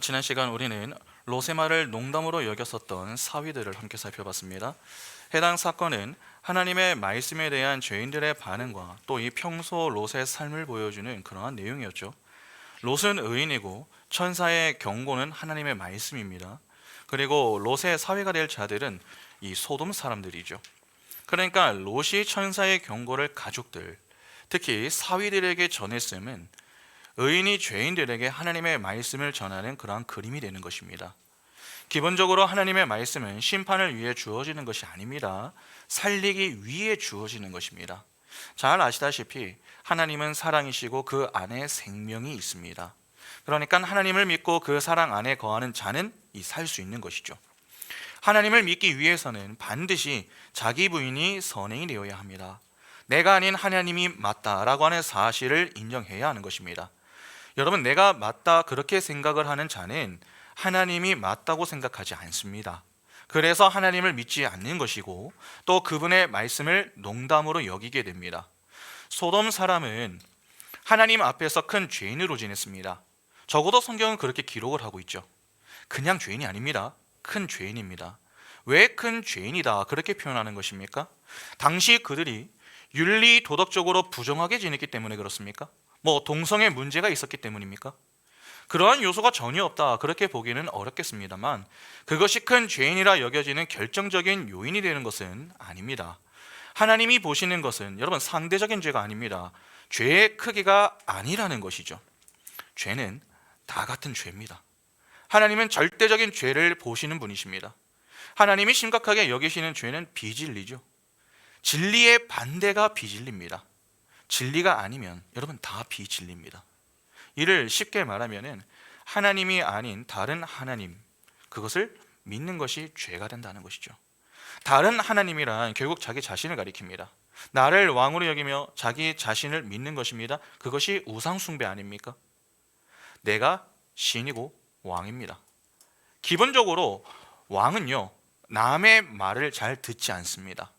지난 시간 우리는 롯의 말을 농담으로 여겼었던 사위들을 함께 살펴봤습니다. 해당 사건은 하나님의 말씀에 대한 죄인들의 반응과 또 이 평소 롯의 삶을 보여주는 그러한 내용이었죠. 롯은 의인이고 천사의 경고는 하나님의 말씀입니다. 그리고 롯의 사위가 될 자들은 이 소돔 사람들이죠. 그러니까 롯이 천사의 경고를 가족들, 특히 사위들에게 전했음은 의인이 죄인들에게 하나님의 말씀을 전하는 그러한 그림이 되는 것입니다. 기본적으로 하나님의 말씀은 심판을 위해 주어지는 것이 아닙니다. 살리기 위해 주어지는 것입니다. 잘 아시다시피 하나님은 사랑이시고 그 안에 생명이 있습니다. 그러니까 하나님을 믿고 그 사랑 안에 거하는 자는 살 수 있는 것이죠. 하나님을 믿기 위해서는 반드시 자기 부인이 선행이 되어야 합니다. 내가 아닌 하나님이 맞다라고 하는 사실을 인정해야 하는 것입니다. 여러분, 내가 맞다 그렇게 생각을 하는 자는 하나님이 맞다고 생각하지 않습니다. 그래서 하나님을 믿지 않는 것이고 또 그분의 말씀을 농담으로 여기게 됩니다. 소돔 사람은 하나님 앞에서 큰 죄인으로 지냈습니다. 적어도 성경은 그렇게 기록을 하고 있죠. 그냥 죄인이 아닙니다. 큰 죄인입니다. 왜 큰 죄인이다 그렇게 표현하는 것입니까? 당시 그들이 윤리 도덕적으로 부정하게 지냈기 때문에 그렇습니까? 동성애 문제가 있었기 때문입니까? 그러한 요소가 전혀 없다 그렇게 보기는 어렵겠습니다만 그것이 큰 죄인이라 여겨지는 결정적인 요인이 되는 것은 아닙니다. 하나님이 보시는 것은 여러분 상대적인 죄가 아닙니다. 죄의 크기가 아니라는 것이죠. 죄는 다 같은 죄입니다. 하나님은 절대적인 죄를 보시는 분이십니다. 하나님이 심각하게 여기시는 죄는 비진리죠. 진리의 반대가 비진리입니다. 진리가 아니면 여러분 다 비진리입니다. 이를 쉽게 말하면 하나님이 아닌 다른 하나님, 그것을 믿는 것이 죄가 된다는 것이죠. 다른 하나님이란 결국 자기 자신을 가리킵니다. 나를 왕으로 여기며 자기 자신을 믿는 것입니다. 그것이 우상 숭배 아닙니까? 내가 신이고 왕입니다. 기본적으로 왕은요 남의 말을 잘 듣지 않습니다.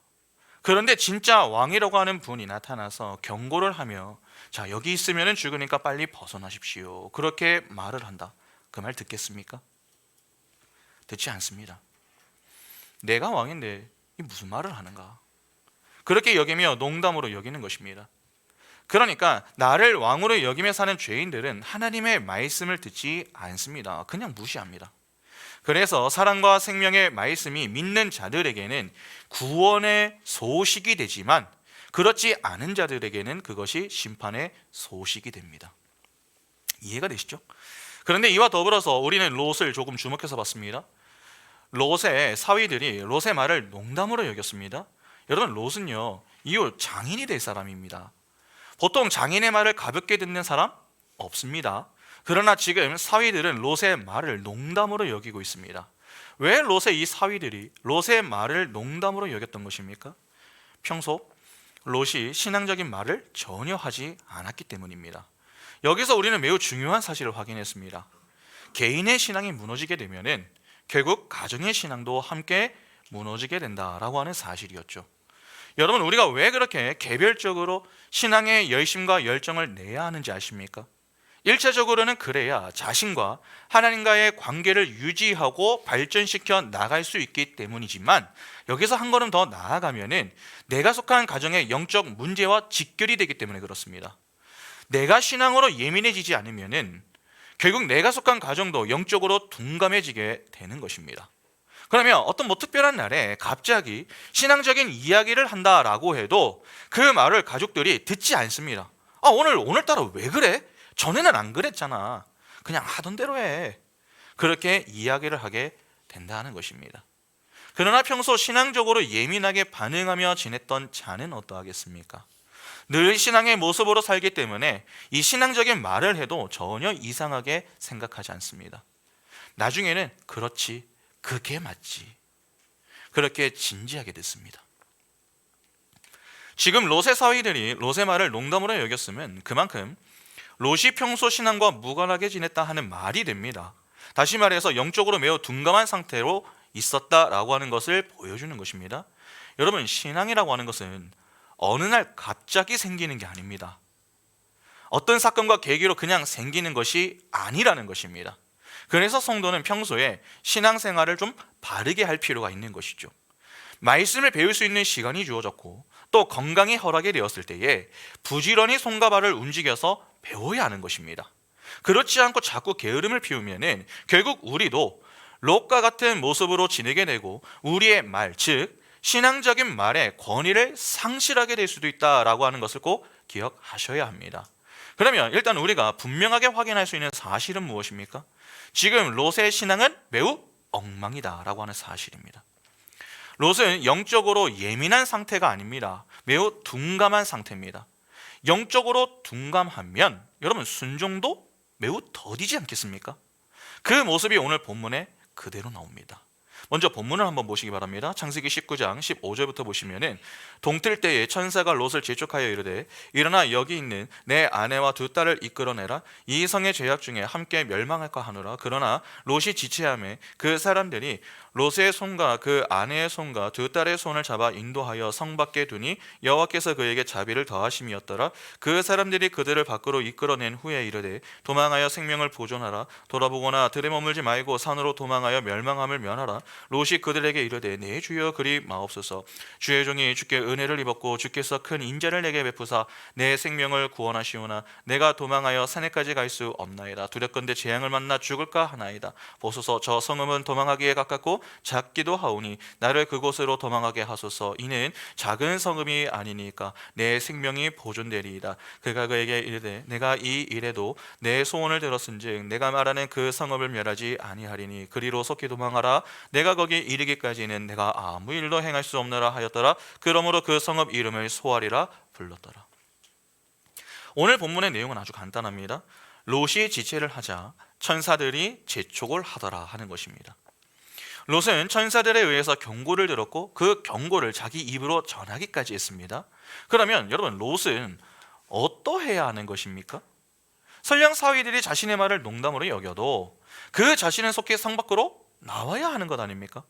그런데 진짜 왕이라고 하는 분이 나타나서 경고를 하며 자, 여기 있으면 죽으니까 빨리 벗어나십시오 그렇게 말을 한다. 그 말 듣겠습니까? 듣지 않습니다. 내가 왕인데 이 무슨 말을 하는가 그렇게 여기며 농담으로 여기는 것입니다. 그러니까 나를 왕으로 여기며 사는 죄인들은 하나님의 말씀을 듣지 않습니다. 그냥 무시합니다. 그래서 사랑과 생명의 말씀이 믿는 자들에게는 구원의 소식이 되지만 그렇지 않은 자들에게는 그것이 심판의 소식이 됩니다. 이해가 되시죠? 그런데 이와 더불어서 우리는 롯을 조금 주목해서 봤습니다. 롯의 사위들이 롯의 말을 농담으로 여겼습니다. 여러분, 롯은요 이후 장인이 될 사람입니다. 보통 장인의 말을 가볍게 듣는 사람 없습니다. 그러나 지금 사위들은 롯의 말을 농담으로 여기고 있습니다. 왜 롯의 이 사위들이 롯의 말을 농담으로 여겼던 것입니까? 평소 롯이 신앙적인 말을 전혀 하지 않았기 때문입니다. 여기서 우리는 매우 중요한 사실을 확인했습니다. 개인의 신앙이 무너지게 되면 결국 가정의 신앙도 함께 무너지게 된다라고 하는 사실이었죠. 여러분, 우리가 왜 그렇게 개별적으로 신앙의 열심과 열정을 내야 하는지 아십니까? 일차적으로는 그래야 자신과 하나님과의 관계를 유지하고 발전시켜 나갈 수 있기 때문이지만 여기서 한 걸음 더 나아가면은 내가 속한 가정의 영적 문제와 직결이 되기 때문에 그렇습니다. 내가 신앙으로 예민해지지 않으면은 결국 내가 속한 가정도 영적으로 둔감해지게 되는 것입니다. 그러면 어떤 특별한 날에 갑자기 신앙적인 이야기를 한다라고 해도 그 말을 가족들이 듣지 않습니다. 오늘따라 왜 그래? 전에는 안 그랬잖아. 그냥 하던 대로 해. 그렇게 이야기를 하게 된다는 것입니다. 그러나 평소 신앙적으로 예민하게 반응하며 지냈던 자는 어떠하겠습니까? 늘 신앙의 모습으로 살기 때문에 이 신앙적인 말을 해도 전혀 이상하게 생각하지 않습니다. 나중에는 그렇지, 그게 맞지, 그렇게 진지하게 됐습니다. 지금 롯의 사위들이 롯의 말을 농담으로 여겼으면 그만큼 롯이 평소 신앙과 무관하게 지냈다 하는 말이 됩니다. 다시 말해서 영적으로 매우 둔감한 상태로 있었다라고 하는 것을 보여주는 것입니다. 여러분, 신앙이라고 하는 것은 어느 날 갑자기 생기는 게 아닙니다. 어떤 사건과 계기로 그냥 생기는 것이 아니라는 것입니다. 그래서 성도는 평소에 신앙생활을 좀 바르게 할 필요가 있는 것이죠. 말씀을 배울 수 있는 시간이 주어졌고 또 건강이 허락이 되었을 때에 부지런히 손과 발을 움직여서 배워야 하는 것입니다. 그렇지 않고 자꾸 게으름을 피우면은 결국 우리도 롯과 같은 모습으로 지내게 되고 우리의 말, 즉 신앙적인 말의 권위를 상실하게 될 수도 있다라고 하는 것을 꼭 기억하셔야 합니다. 그러면 일단 우리가 분명하게 확인할 수 있는 사실은 무엇입니까? 지금 롯의 신앙은 매우 엉망이다라고 하는 사실입니다. 롯은 영적으로 예민한 상태가 아닙니다. 매우 둔감한 상태입니다. 영적으로 둔감하면 여러분 순종도 매우 더디지 않겠습니까? 그 모습이 오늘 본문에 그대로 나옵니다. 먼저 본문을 한번 보시기 바랍니다. 창세기 19장 15절부터 보시면은 동틀 때에 천사가 롯을 재촉하여 이르되 일어나 여기 있는 내 아내와 두 딸을 이끌어내라. 이 성의 죄악 중에 함께 멸망할까 하노라. 그러나 롯이 지체하매 그 사람들이 롯의 손과 그 아내의 손과 두 딸의 손을 잡아 인도하여 성 밖에 두니 여호와께서 그에게 자비를 더하심이었더라. 그 사람들이 그들을 밖으로 이끌어낸 후에 이르되 도망하여 생명을 보존하라. 돌아보거나 들에 머물지 말고 산으로 도망하여 멸망함을 면하라. 롯이 그들에게 이르되 내 주여 그리 마옵소서. 주의 종이 주께 은혜를 입었고 주께서 큰 인자를 내게 베푸사 내 생명을 구원하시오나 내가 도망하여 산에까지 갈 수 없나이다. 두렵건대 재앙을 만나 죽을까 하나이다. 보소서 저 성읍은 도망하기에 가깝고 작기도 하오니 나를 그곳으로 도망하게 하소서. 이는 작은 성읍이 아니니까 내 생명이 보존되리이다. 그가 그에게 이르되 내가 이 일에도 내 소원을 들었은즉 내가 말하는 그 성읍을 멸하지 아니하리니 그리로 속히 도망하라. 내가 거기 이르기까지는 내가 아무 일도 행할 수 없느라 하였더라. 그러므로 그 성읍 이름을 소알이라 불렀더라. 오늘 본문의 내용은 아주 간단합니다. 롯이 지체를 하자 천사들이 재촉을 하더라 하는 것입니다. 롯은 천사들에 의해서 경고를 들었고 그 경고를 자기 입으로 전하기까지 했습니다. 그러면 여러분 롯은 어떠해야 하는 것입니까? 설령 사위들이 자신의 말을 농담으로 여겨도 그 자신은 속히 성 밖으로 나와야 하는 것 아닙니까?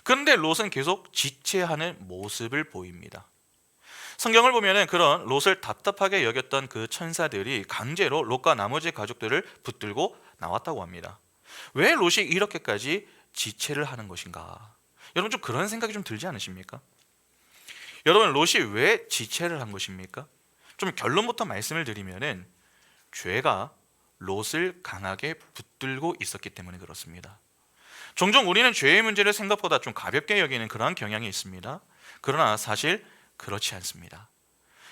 그런데 롯은 계속 지체하는 모습을 보입니다. 성경을 보면 그런 롯을 답답하게 여겼던 그 천사들이 강제로 롯과 나머지 가족들을 붙들고 나왔다고 합니다. 왜 롯이 이렇게까지 지체를 하는 것인가? 여러분 좀 그런 생각이 좀 들지 않으십니까? 여러분 롯이 왜 지체를 한 것입니까? 좀 결론부터 말씀을 드리면은 죄가 롯을 강하게 붙들고 있었기 때문에 그렇습니다. 종종 우리는 죄의 문제를 생각보다 좀 가볍게 여기는 그러한 경향이 있습니다. 그러나 사실 그렇지 않습니다.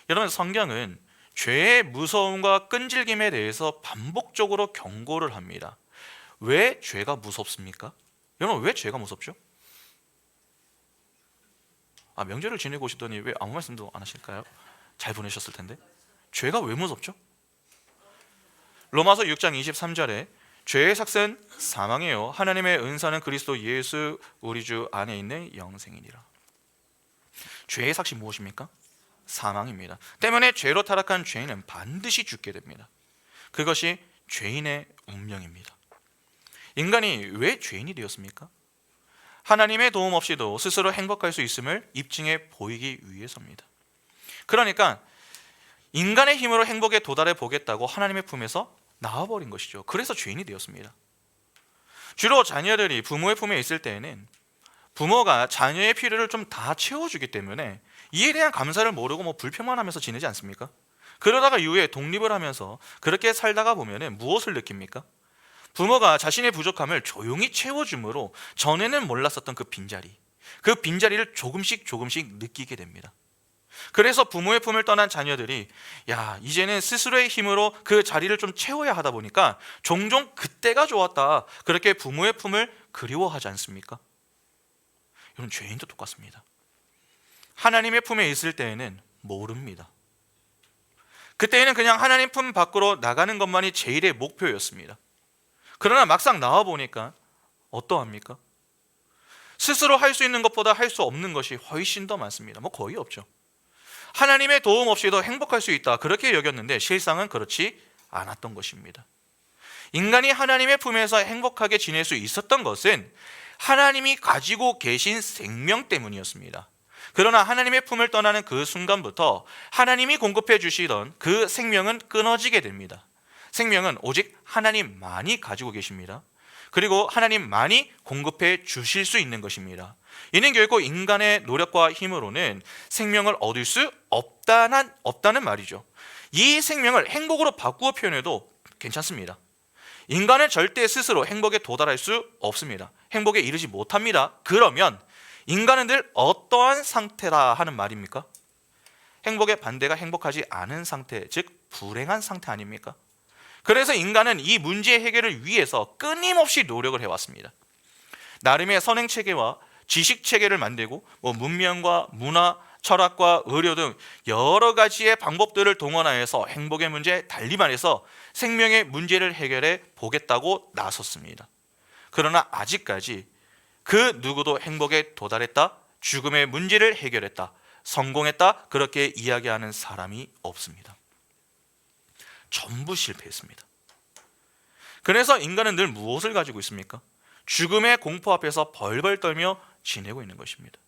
여러분 성경은 죄의 무서움과 끈질김에 대해서 반복적으로 경고를 합니다. 왜 죄가 무섭습니까? 여러분 왜 죄가 무섭죠? 명절을 지내고 오시더니 왜 아무 말씀도 안 하실까요? 잘 보내셨을 텐데. 죄가 왜 무섭죠? 로마서 6장 23절에 죄의 삭은 사망이요 하나님의 은사는 그리스도 예수 우리 주 안에 있는 영생이니라. 죄의 삭이 무엇입니까? 사망입니다. 때문에 죄로 타락한 죄인은 반드시 죽게 됩니다. 그것이 죄인의 운명입니다. 인간이 왜 죄인이 되었습니까? 하나님의 도움 없이도 스스로 행복할 수 있음을 입증해 보이기 위해서입니다. 그러니까 인간의 힘으로 행복에 도달해 보겠다고 하나님의 품에서 나와버린 것이죠. 그래서 죄인이 되었습니다. 주로 자녀들이 부모의 품에 있을 때에는 부모가 자녀의 필요를 좀 다 채워주기 때문에 이에 대한 감사를 모르고 불평만 하면서 지내지 않습니까? 그러다가 이후에 독립을 하면서 그렇게 살다가 보면 무엇을 느낍니까? 부모가 자신의 부족함을 조용히 채워줌으로 전에는 몰랐었던 그 빈자리를 조금씩 느끼게 됩니다. 그래서 부모의 품을 떠난 자녀들이 이제는 스스로의 힘으로 그 자리를 좀 채워야 하다 보니까 종종 그때가 좋았다 그렇게 부모의 품을 그리워하지 않습니까? 여러분 죄인도 똑같습니다. 하나님의 품에 있을 때에는 모릅니다. 그때에는 그냥 하나님 품 밖으로 나가는 것만이 제일의 목표였습니다. 그러나 막상 나와보니까 어떠합니까? 스스로 할 수 있는 것보다 할 수 없는 것이 훨씬 더 많습니다. 거의 없죠. 하나님의 도움 없이도 행복할 수 있다 그렇게 여겼는데 실상은 그렇지 않았던 것입니다. 인간이 하나님의 품에서 행복하게 지낼 수 있었던 것은 하나님이 가지고 계신 생명 때문이었습니다. 그러나 하나님의 품을 떠나는 그 순간부터 하나님이 공급해 주시던 그 생명은 끊어지게 됩니다. 생명은 오직 하나님만이 가지고 계십니다. 그리고 하나님만이 공급해 주실 수 있는 것입니다. 이는 결국 인간의 노력과 힘으로는 생명을 얻을 수 없다는 말이죠. 이 생명을 행복으로 바꾸어 표현해도 괜찮습니다. 인간은 절대 스스로 행복에 도달할 수 없습니다. 행복에 이르지 못합니다. 그러면 인간은 늘 어떠한 상태라 하는 말입니까? 행복의 반대가 행복하지 않은 상태, 즉 불행한 상태 아닙니까? 그래서 인간은 이 문제 해결을 위해서 끊임없이 노력을 해왔습니다. 나름의 선행체계와 지식체계를 만들고 문명과 문화, 철학과 의료 등 여러 가지의 방법들을 동원하여서 행복의 문제, 달리 말해서 생명의 문제를 해결해 보겠다고 나섰습니다. 그러나 아직까지 그 누구도 행복에 도달했다, 죽음의 문제를 해결했다, 성공했다 그렇게 이야기하는 사람이 없습니다. 전부 실패했습니다. 그래서 인간은 늘 무엇을 가지고 있습니까? 죽음의 공포 앞에서 벌벌 떨며 지내고 있는 것입니다.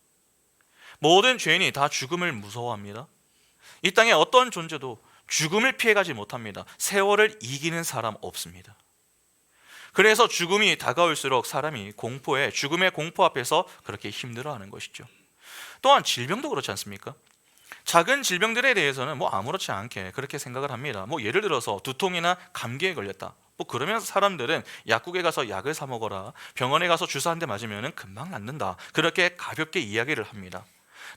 모든 죄인이 다 죽음을 무서워합니다. 이 땅에 어떤 존재도 죽음을 피해가지 못합니다. 세월을 이기는 사람 없습니다. 그래서 죽음이 다가올수록 사람이 죽음의 공포 앞에서 그렇게 힘들어하는 것이죠. 또한 질병도 그렇지 않습니까? 작은 질병들에 대해서는 아무렇지 않게 그렇게 생각을 합니다. 예를 들어서 두통이나 감기에 걸렸다. 그러면 사람들은 약국에 가서 약을 사 먹어라, 병원에 가서 주사 한 대 맞으면 금방 낫는다, 그렇게 가볍게 이야기를 합니다.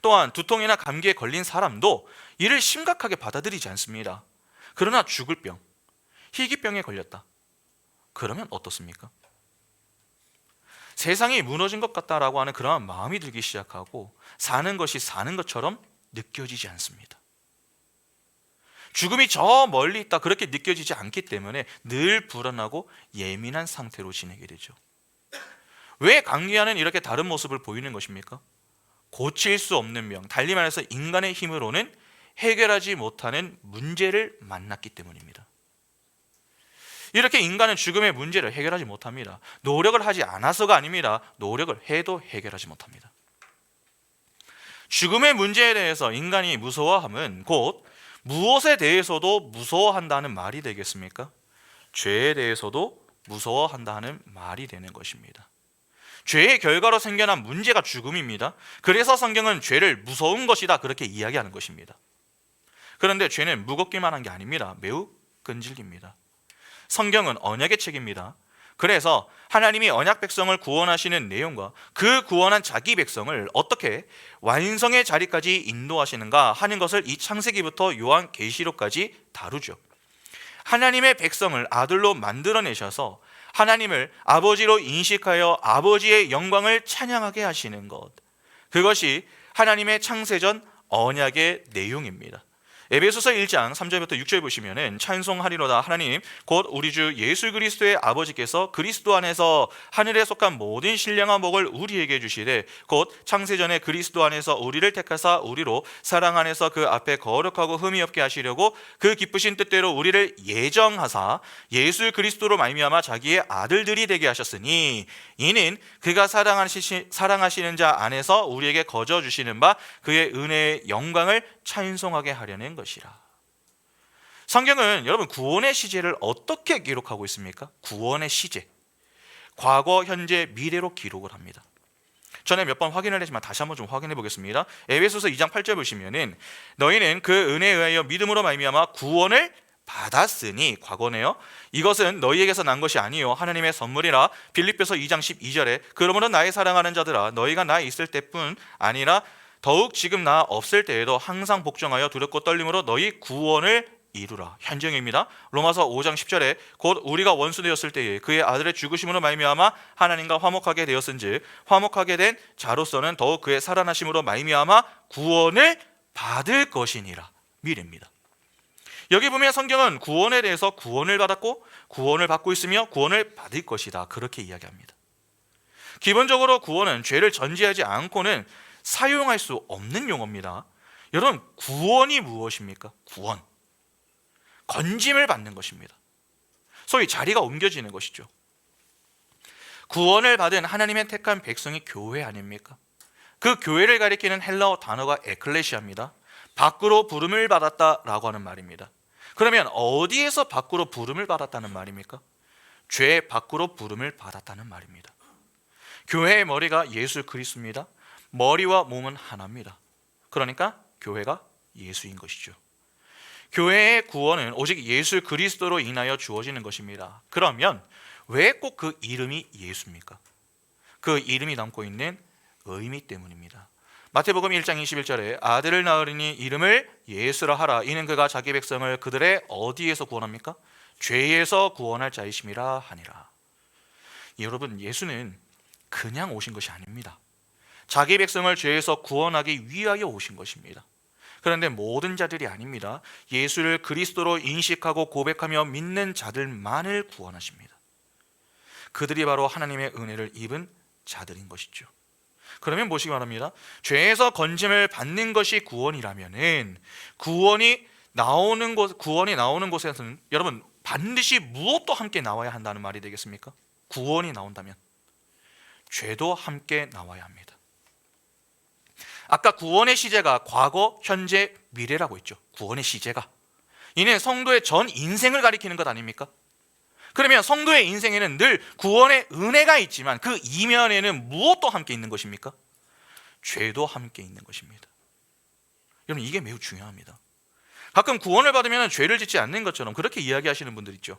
또한 두통이나 감기에 걸린 사람도 이를 심각하게 받아들이지 않습니다. 그러나 죽을 병, 희귀병에 걸렸다. 그러면 어떻습니까? 세상이 무너진 것 같다라고 하는 그러한 마음이 들기 시작하고 사는 것이 사는 것처럼 느껴지지 않습니다. 죽음이 저 멀리 있다 그렇게 느껴지지 않기 때문에 늘 불안하고 예민한 상태로 지내게 되죠. 왜 강기하는 이렇게 다른 모습을 보이는 것입니까? 고칠 수 없는 병, 달리 말해서 인간의 힘으로는 해결하지 못하는 문제를 만났기 때문입니다. 이렇게 인간은 죽음의 문제를 해결하지 못합니다. 노력을 하지 않아서가 아닙니다. 노력을 해도 해결하지 못합니다. 죽음의 문제에 대해서 인간이 무서워함은 곧 무엇에 대해서도 무서워한다는 말이 되겠습니까? 죄에 대해서도 무서워한다는 말이 되는 것입니다. 죄의 결과로 생겨난 문제가 죽음입니다. 그래서 성경은 죄를 무서운 것이다 그렇게 이야기하는 것입니다. 그런데 죄는 무겁기만 한 게 아닙니다. 매우 끈질깁니다. 성경은 언약의 책입니다. 그래서 하나님이 언약 백성을 구원하시는 내용과 그 구원한 자기 백성을 어떻게 완성의 자리까지 인도하시는가 하는 것을 이 창세기부터 요한계시록까지 다루죠. 하나님의 백성을 아들로 만들어내셔서 하나님을 아버지로 인식하여 아버지의 영광을 찬양하게 하시는 것, 그것이 하나님의 창세전 언약의 내용입니다. 에베소서 1장 3절부터 6절 보시면은 찬송하리로다 하나님 곧 우리 주 예수 그리스도의 아버지께서 그리스도 안에서 하늘에 속한 모든 신령한 복을 우리에게 주시되 곧 창세전에 그리스도 안에서 우리를 택하사 우리로 사랑 안에서 그 앞에 거룩하고 흠이 없게 하시려고 그 기쁘신 뜻대로 우리를 예정하사 예수 그리스도로 말미암아 자기의 아들들이 되게 하셨으니 이는 그가 사랑하시는 자 안에서 우리에게 거저 주시는 바 그의 은혜의 영광을 찬송하게 하려는 것이라. 성경은 여러분 구원의 시제를 어떻게 기록하고 있습니까? 구원의 시제, 과거, 현재, 미래로 기록을 합니다. 전에 몇 번 확인을 했지만 다시 한번 좀 확인해 보겠습니다. 에베소서 2장 8절 보시면은 너희는 그 은혜에 의하여 믿음으로 말미암아 구원을 받았으니, 과거네요. 이것은 너희에게서 난 것이 아니요 하나님의 선물이라. 빌립보서 2장 12절에 그러므로 나의 사랑하는 자들아 너희가 나 있을 때뿐 아니라 더욱 지금 나 없을 때에도 항상 복종하여 두렵고 떨림으로 너희 구원을 이루라. 현정입니다. 로마서 5장 10절에 곧 우리가 원수 되었을 때에 그의 아들의 죽으심으로 말미암아 하나님과 화목하게 되었은즉 화목하게 된 자로서는 더욱 그의 살아나심으로 말미암아 구원을 받을 것이니라. 미래입니다. 여기 보면 성경은 구원에 대해서 구원을 받았고 구원을 받고 있으며 구원을 받을 것이다 그렇게 이야기합니다. 기본적으로 구원은 죄를 전제하지 않고는 사용할 수 없는 용어입니다. 여러분, 구원이 무엇입니까? 구원, 건짐을 받는 것입니다. 소위 자리가 옮겨지는 것이죠. 구원을 받은 하나님의 택한 백성이 교회 아닙니까? 그 교회를 가리키는 헬라어 단어가 에클레시아입니다. 밖으로 부름을 받았다라고 하는 말입니다. 그러면 어디에서 밖으로 부름을 받았다는 말입니까? 죄 밖으로 부름을 받았다는 말입니다. 교회의 머리가 예수 그리스도입니다. 머리와 몸은 하나입니다. 그러니까 교회가 예수인 것이죠. 교회의 구원은 오직 예수 그리스도로 인하여 주어지는 것입니다. 그러면 왜 꼭 그 이름이 예수입니까? 그 이름이 담고 있는 의미 때문입니다. 마태복음 1장 21절에 아들을 낳으리니 이름을 예수라 하라. 이는 그가 자기 백성을 그들의 어디에서 구원합니까? 죄에서 구원할 자이심이라 하니라. 여러분, 예수는 그냥 오신 것이 아닙니다. 자기 백성을 죄에서 구원하기 위하여 오신 것입니다. 그런데 모든 자들이 아닙니다. 예수를 그리스도로 인식하고 고백하며 믿는 자들만을 구원하십니다. 그들이 바로 하나님의 은혜를 입은 자들인 것이죠. 그러면 보시기 바랍니다. 죄에서 건짐을 받는 것이 구원이라면은 구원이 나오는 곳에서는 여러분 반드시 무엇도 함께 나와야 한다는 말이 되겠습니까? 구원이 나온다면 죄도 함께 나와야 합니다. 아까 구원의 시제가 과거, 현재, 미래라고 했죠. 구원의 시제가 이는 성도의 전 인생을 가리키는 것 아닙니까? 그러면 성도의 인생에는 늘 구원의 은혜가 있지만 그 이면에는 무엇도 함께 있는 것입니까? 죄도 함께 있는 것입니다. 여러분, 이게 매우 중요합니다. 가끔 구원을 받으면 죄를 짓지 않는 것처럼 그렇게 이야기하시는 분들 있죠.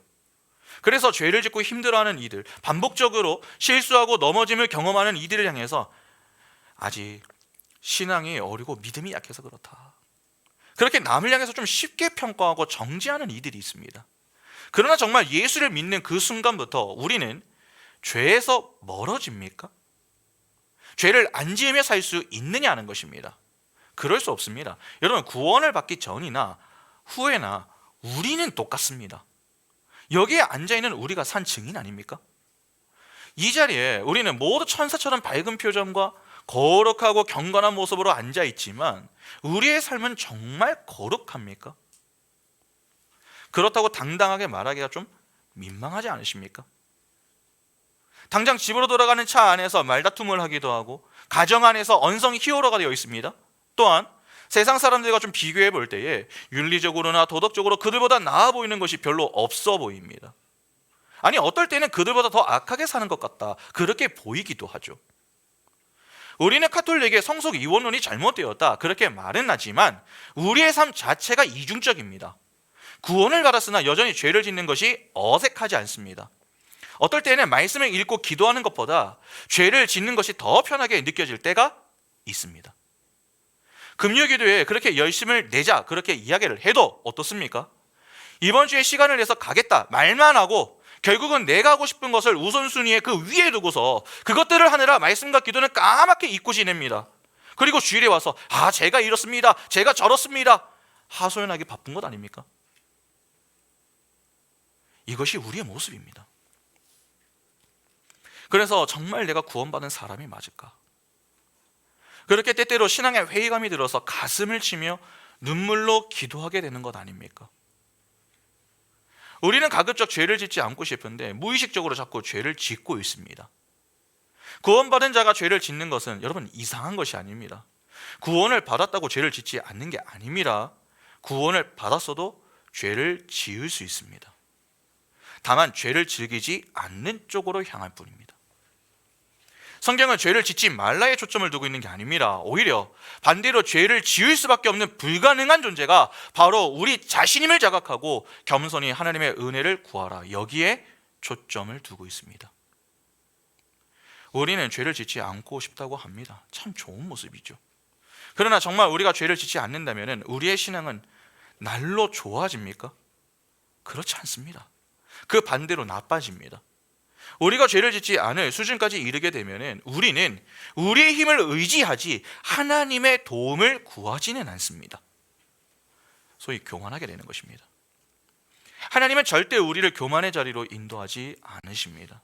그래서 죄를 짓고 힘들어하는 이들, 반복적으로 실수하고 넘어짐을 경험하는 이들을 향해서 아직 신앙이 어리고 믿음이 약해서 그렇다, 그렇게 남을 향해서 좀 쉽게 평가하고 정죄하는 이들이 있습니다. 그러나 정말 예수를 믿는 그 순간부터 우리는 죄에서 멀어집니까? 죄를 안 지으며 살 수 있느냐는 것입니다. 그럴 수 없습니다. 여러분, 구원을 받기 전이나 후에나 우리는 똑같습니다. 여기에 앉아있는 우리가 산 증인 아닙니까? 이 자리에 우리는 모두 천사처럼 밝은 표정과 거룩하고 경건한 모습으로 앉아있지만 우리의 삶은 정말 거룩합니까? 그렇다고 당당하게 말하기가 좀 민망하지 않으십니까? 당장 집으로 돌아가는 차 안에서 말다툼을 하기도 하고 가정 안에서 언성 히어로가 되어 있습니다. 또한 세상 사람들과 좀 비교해 볼 때에 윤리적으로나 도덕적으로 그들보다 나아 보이는 것이 별로 없어 보입니다. 아니, 어떨 때는 그들보다 더 악하게 사는 것 같다, 그렇게 보이기도 하죠. 우리는 카톨릭의 성속 이원론이 잘못되었다, 그렇게 말은 하지만 우리의 삶 자체가 이중적입니다. 구원을 받았으나 여전히 죄를 짓는 것이 어색하지 않습니다. 어떨 때는 말씀을 읽고 기도하는 것보다 죄를 짓는 것이 더 편하게 느껴질 때가 있습니다. 금요기도에 그렇게 열심을 내자 그렇게 이야기를 해도 어떻습니까? 이번 주에 시간을 내서 가겠다 말만 하고 결국은 내가 하고 싶은 것을 우선순위에 그 위에 두고서 그것들을 하느라 말씀과 기도는 까맣게 잊고 지냅니다. 그리고 주일에 와서 제가 이렇습니다, 제가 저렇습니다 하소연하기 바쁜 것 아닙니까? 이것이 우리의 모습입니다. 그래서 정말 내가 구원받은 사람이 맞을까? 그렇게 때때로 신앙의 회의감이 들어서 가슴을 치며 눈물로 기도하게 되는 것 아닙니까? 우리는 가급적 죄를 짓지 않고 싶은데 무의식적으로 자꾸 죄를 짓고 있습니다. 구원받은 자가 죄를 짓는 것은 여러분 이상한 것이 아닙니다. 구원을 받았다고 죄를 짓지 않는 게 아닙니다. 구원을 받았어도 죄를 지을 수 있습니다. 다만 죄를 즐기지 않는 쪽으로 향할 뿐입니다. 성경은 죄를 짓지 말라에 초점을 두고 있는 게 아닙니다. 오히려 반대로 죄를 지을 수밖에 없는 불가능한 존재가 바로 우리 자신임을 자각하고 겸손히 하나님의 은혜를 구하라, 여기에 초점을 두고 있습니다. 우리는 죄를 짓지 않고 싶다고 합니다. 참 좋은 모습이죠. 그러나 정말 우리가 죄를 짓지 않는다면 우리의 신앙은 날로 좋아집니까? 그렇지 않습니다. 그 반대로 나빠집니다. 우리가 죄를 짓지 않을 수준까지 이르게 되면 우리는 우리의 힘을 의지하지 하나님의 도움을 구하지는 않습니다. 소위 교만하게 되는 것입니다. 하나님은 절대 우리를 교만의 자리로 인도하지 않으십니다.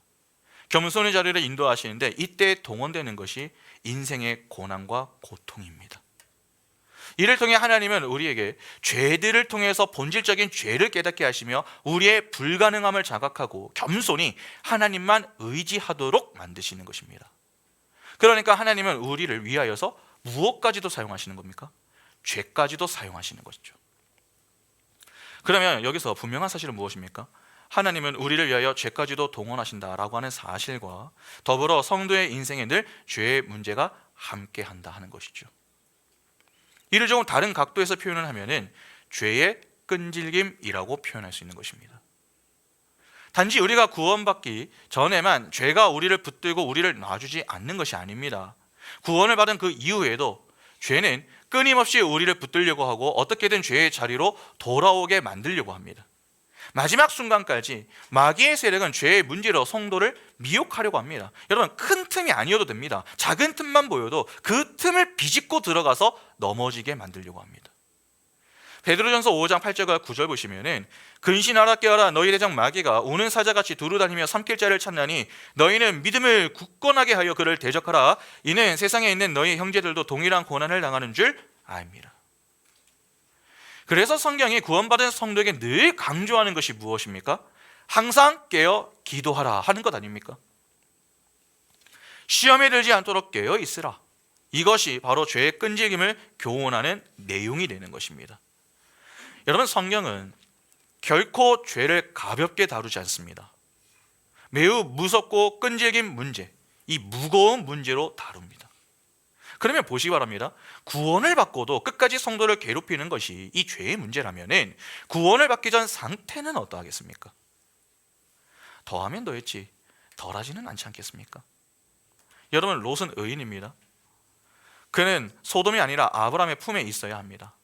겸손의 자리를 인도하시는데 이때 동원되는 것이 인생의 고난과 고통입니다. 이를 통해 하나님은 우리에게 죄들을 통해서 본질적인 죄를 깨닫게 하시며 우리의 불가능함을 자각하고 겸손히 하나님만 의지하도록 만드시는 것입니다. 그러니까 하나님은 우리를 위하여서 무엇까지도 사용하시는 겁니까? 죄까지도 사용하시는 것이죠. 그러면 여기서 분명한 사실은 무엇입니까? 하나님은 우리를 위하여 죄까지도 동원하신다라고 하는 사실과 더불어 성도의 인생에 늘 죄의 문제가 함께한다 하는 것이죠. 이를 조금 다른 각도에서 표현을 하면은 죄의 끈질김이라고 표현할 수 있는 것입니다. 단지 우리가 구원받기 전에만 죄가 우리를 붙들고 우리를 놔주지 않는 것이 아닙니다. 구원을 받은 그 이후에도 죄는 끊임없이 우리를 붙들려고 하고 어떻게든 죄의 자리로 돌아오게 만들려고 합니다. 마지막 순간까지 마귀의 세력은 죄의 문제로 성도를 미혹하려고 합니다. 여러분, 큰 틈이 아니어도 됩니다. 작은 틈만 보여도 그 틈을 비집고 들어가서 넘어지게 만들려고 합니다. 베드로전서 5장 8절과 9절 보시면은 근신하라 깨어라 너희 대장 마귀가 오는 사자같이 두루다니며 삼킬 자를 찾나니 너희는 믿음을 굳건하게 하여 그를 대적하라. 이는 세상에 있는 너희 형제들도 동일한 고난을 당하는 줄 아닙니다. 그래서 성경이 구원받은 성도에게 늘 강조하는 것이 무엇입니까? 항상 깨어 기도하라 하는 것 아닙니까? 시험에 들지 않도록 깨어 있으라. 이것이 바로 죄의 끈질김을 교훈하는 내용이 되는 것입니다. 여러분, 성경은 결코 죄를 가볍게 다루지 않습니다. 매우 무섭고 끈질긴 문제, 이 무거운 문제로 다룹니다. 그러면 보시기 바랍니다. 구원을 받고도 끝까지 성도를 괴롭히는 것이 이 죄의 문제라면은 구원을 받기 전 상태는 어떠하겠습니까? 더하면 더했지 덜하지는 않지 않겠습니까? 여러분, 롯은 의인입니다. 그는 소돔이 아니라 아브라함의 품에 있어야 합니다.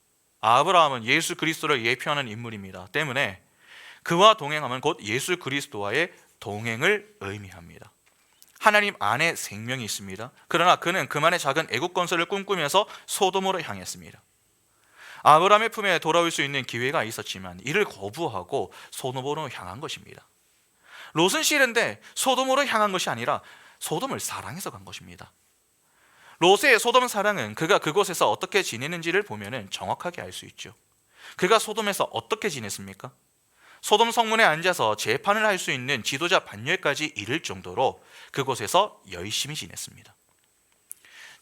아브라함은 예수 그리스도를 예표하는 인물입니다. 때문에 그와 동행하면 곧 예수 그리스도와의 동행을 의미합니다. 하나님 안에 생명이 있습니다. 그러나 그는 그만의 작은 애국 건설을 꿈꾸면서 소돔으로 향했습니다. 아브라함의 품에 돌아올 수 있는 기회가 있었지만 이를 거부하고 소돔으로 향한 것입니다. 롯은 싫은데 소돔으로 향한 것이 아니라 소돔을 사랑해서 간 것입니다. 롯의 소돔 사랑은 그가 그곳에서 어떻게 지내는지를 보면 정확하게 알 수 있죠. 그가 소돔에서 어떻게 지냈습니까? 소돔 성문에 앉아서 재판을 할 수 있는 지도자 반열까지 이를 정도로 그곳에서 열심히 지냈습니다.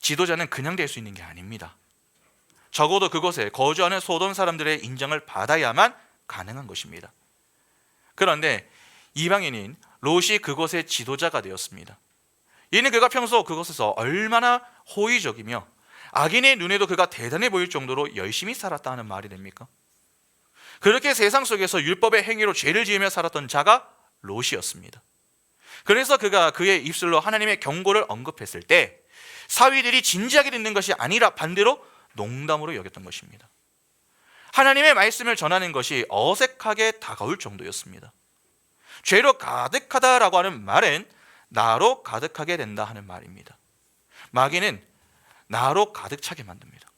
지도자는 그냥 될 수 있는 게 아닙니다. 적어도 그곳에 거주하는 소돔 사람들의 인정을 받아야만 가능한 것입니다. 그런데 이방인인 롯이 그곳의 지도자가 되었습니다. 이는 그가 평소 그곳에서 얼마나 호의적이며 악인의 눈에도 그가 대단해 보일 정도로 열심히 살았다는 말이 됩니까? 그렇게 세상 속에서 율법의 행위로 죄를 지으며 살았던 자가 롯이었습니다. 그래서 그가 그의 입술로 하나님의 경고를 언급했을 때 사위들이 진지하게 듣는 것이 아니라 반대로 농담으로 여겼던 것입니다. 하나님의 말씀을 전하는 것이 어색하게 다가올 정도였습니다. 죄로 가득하다라고 하는 말은 나로 가득하게 된다 하는 말입니다. 마귀는 나로 가득 차게 만듭니다.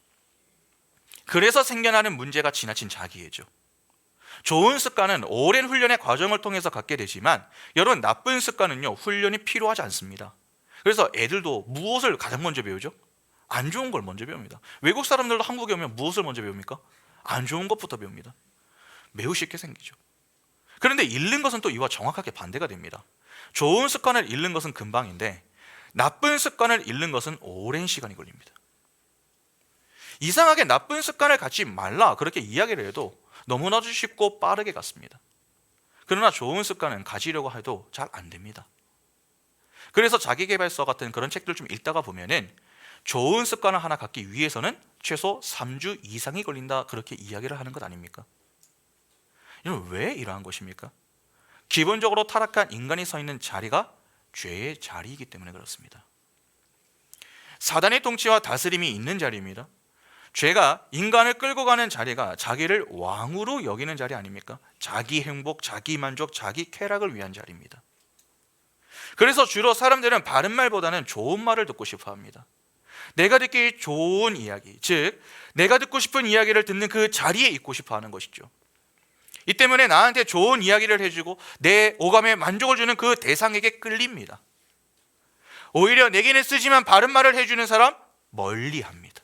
그래서 생겨나는 문제가 지나친 자기애죠. 좋은 습관은 오랜 훈련의 과정을 통해서 갖게 되지만 여러분, 나쁜 습관은요 훈련이 필요하지 않습니다. 그래서 애들도 무엇을 가장 먼저 배우죠? 안 좋은 걸 먼저 배웁니다. 외국 사람들도 한국에 오면 무엇을 먼저 배웁니까? 안 좋은 것부터 배웁니다. 매우 쉽게 생기죠. 그런데 잃는 것은 또 이와 정확하게 반대가 됩니다. 좋은 습관을 잃는 것은 금방인데 나쁜 습관을 잃는 것은 오랜 시간이 걸립니다. 이상하게 나쁜 습관을 갖지 말라 그렇게 이야기를 해도 너무나도 쉽고 빠르게 갔습니다. 그러나 좋은 습관은 가지려고 해도 잘 안 됩니다. 그래서 자기계발서 같은 그런 책들 좀 읽다가 보면은 좋은 습관을 하나 갖기 위해서는 최소 3주 이상이 걸린다 그렇게 이야기를 하는 것 아닙니까? 이건 왜 이러한 것입니까? 기본적으로 타락한 인간이 서 있는 자리가 죄의 자리이기 때문에 그렇습니다. 사단의 통치와 다스림이 있는 자리입니다. 죄가 인간을 끌고 가는 자리가 자기를 왕으로 여기는 자리 아닙니까? 자기 행복, 자기 만족, 자기 쾌락을 위한 자리입니다. 그래서 주로 사람들은 바른 말보다는 좋은 말을 듣고 싶어 합니다. 내가 듣기 좋은 이야기, 즉 내가 듣고 싶은 이야기를 듣는 그 자리에 있고 싶어 하는 것이죠. 이 때문에 나한테 좋은 이야기를 해주고 내 오감에 만족을 주는 그 대상에게 끌립니다. 오히려 내게는 쓰지만 바른 말을 해주는 사람 멀리합니다.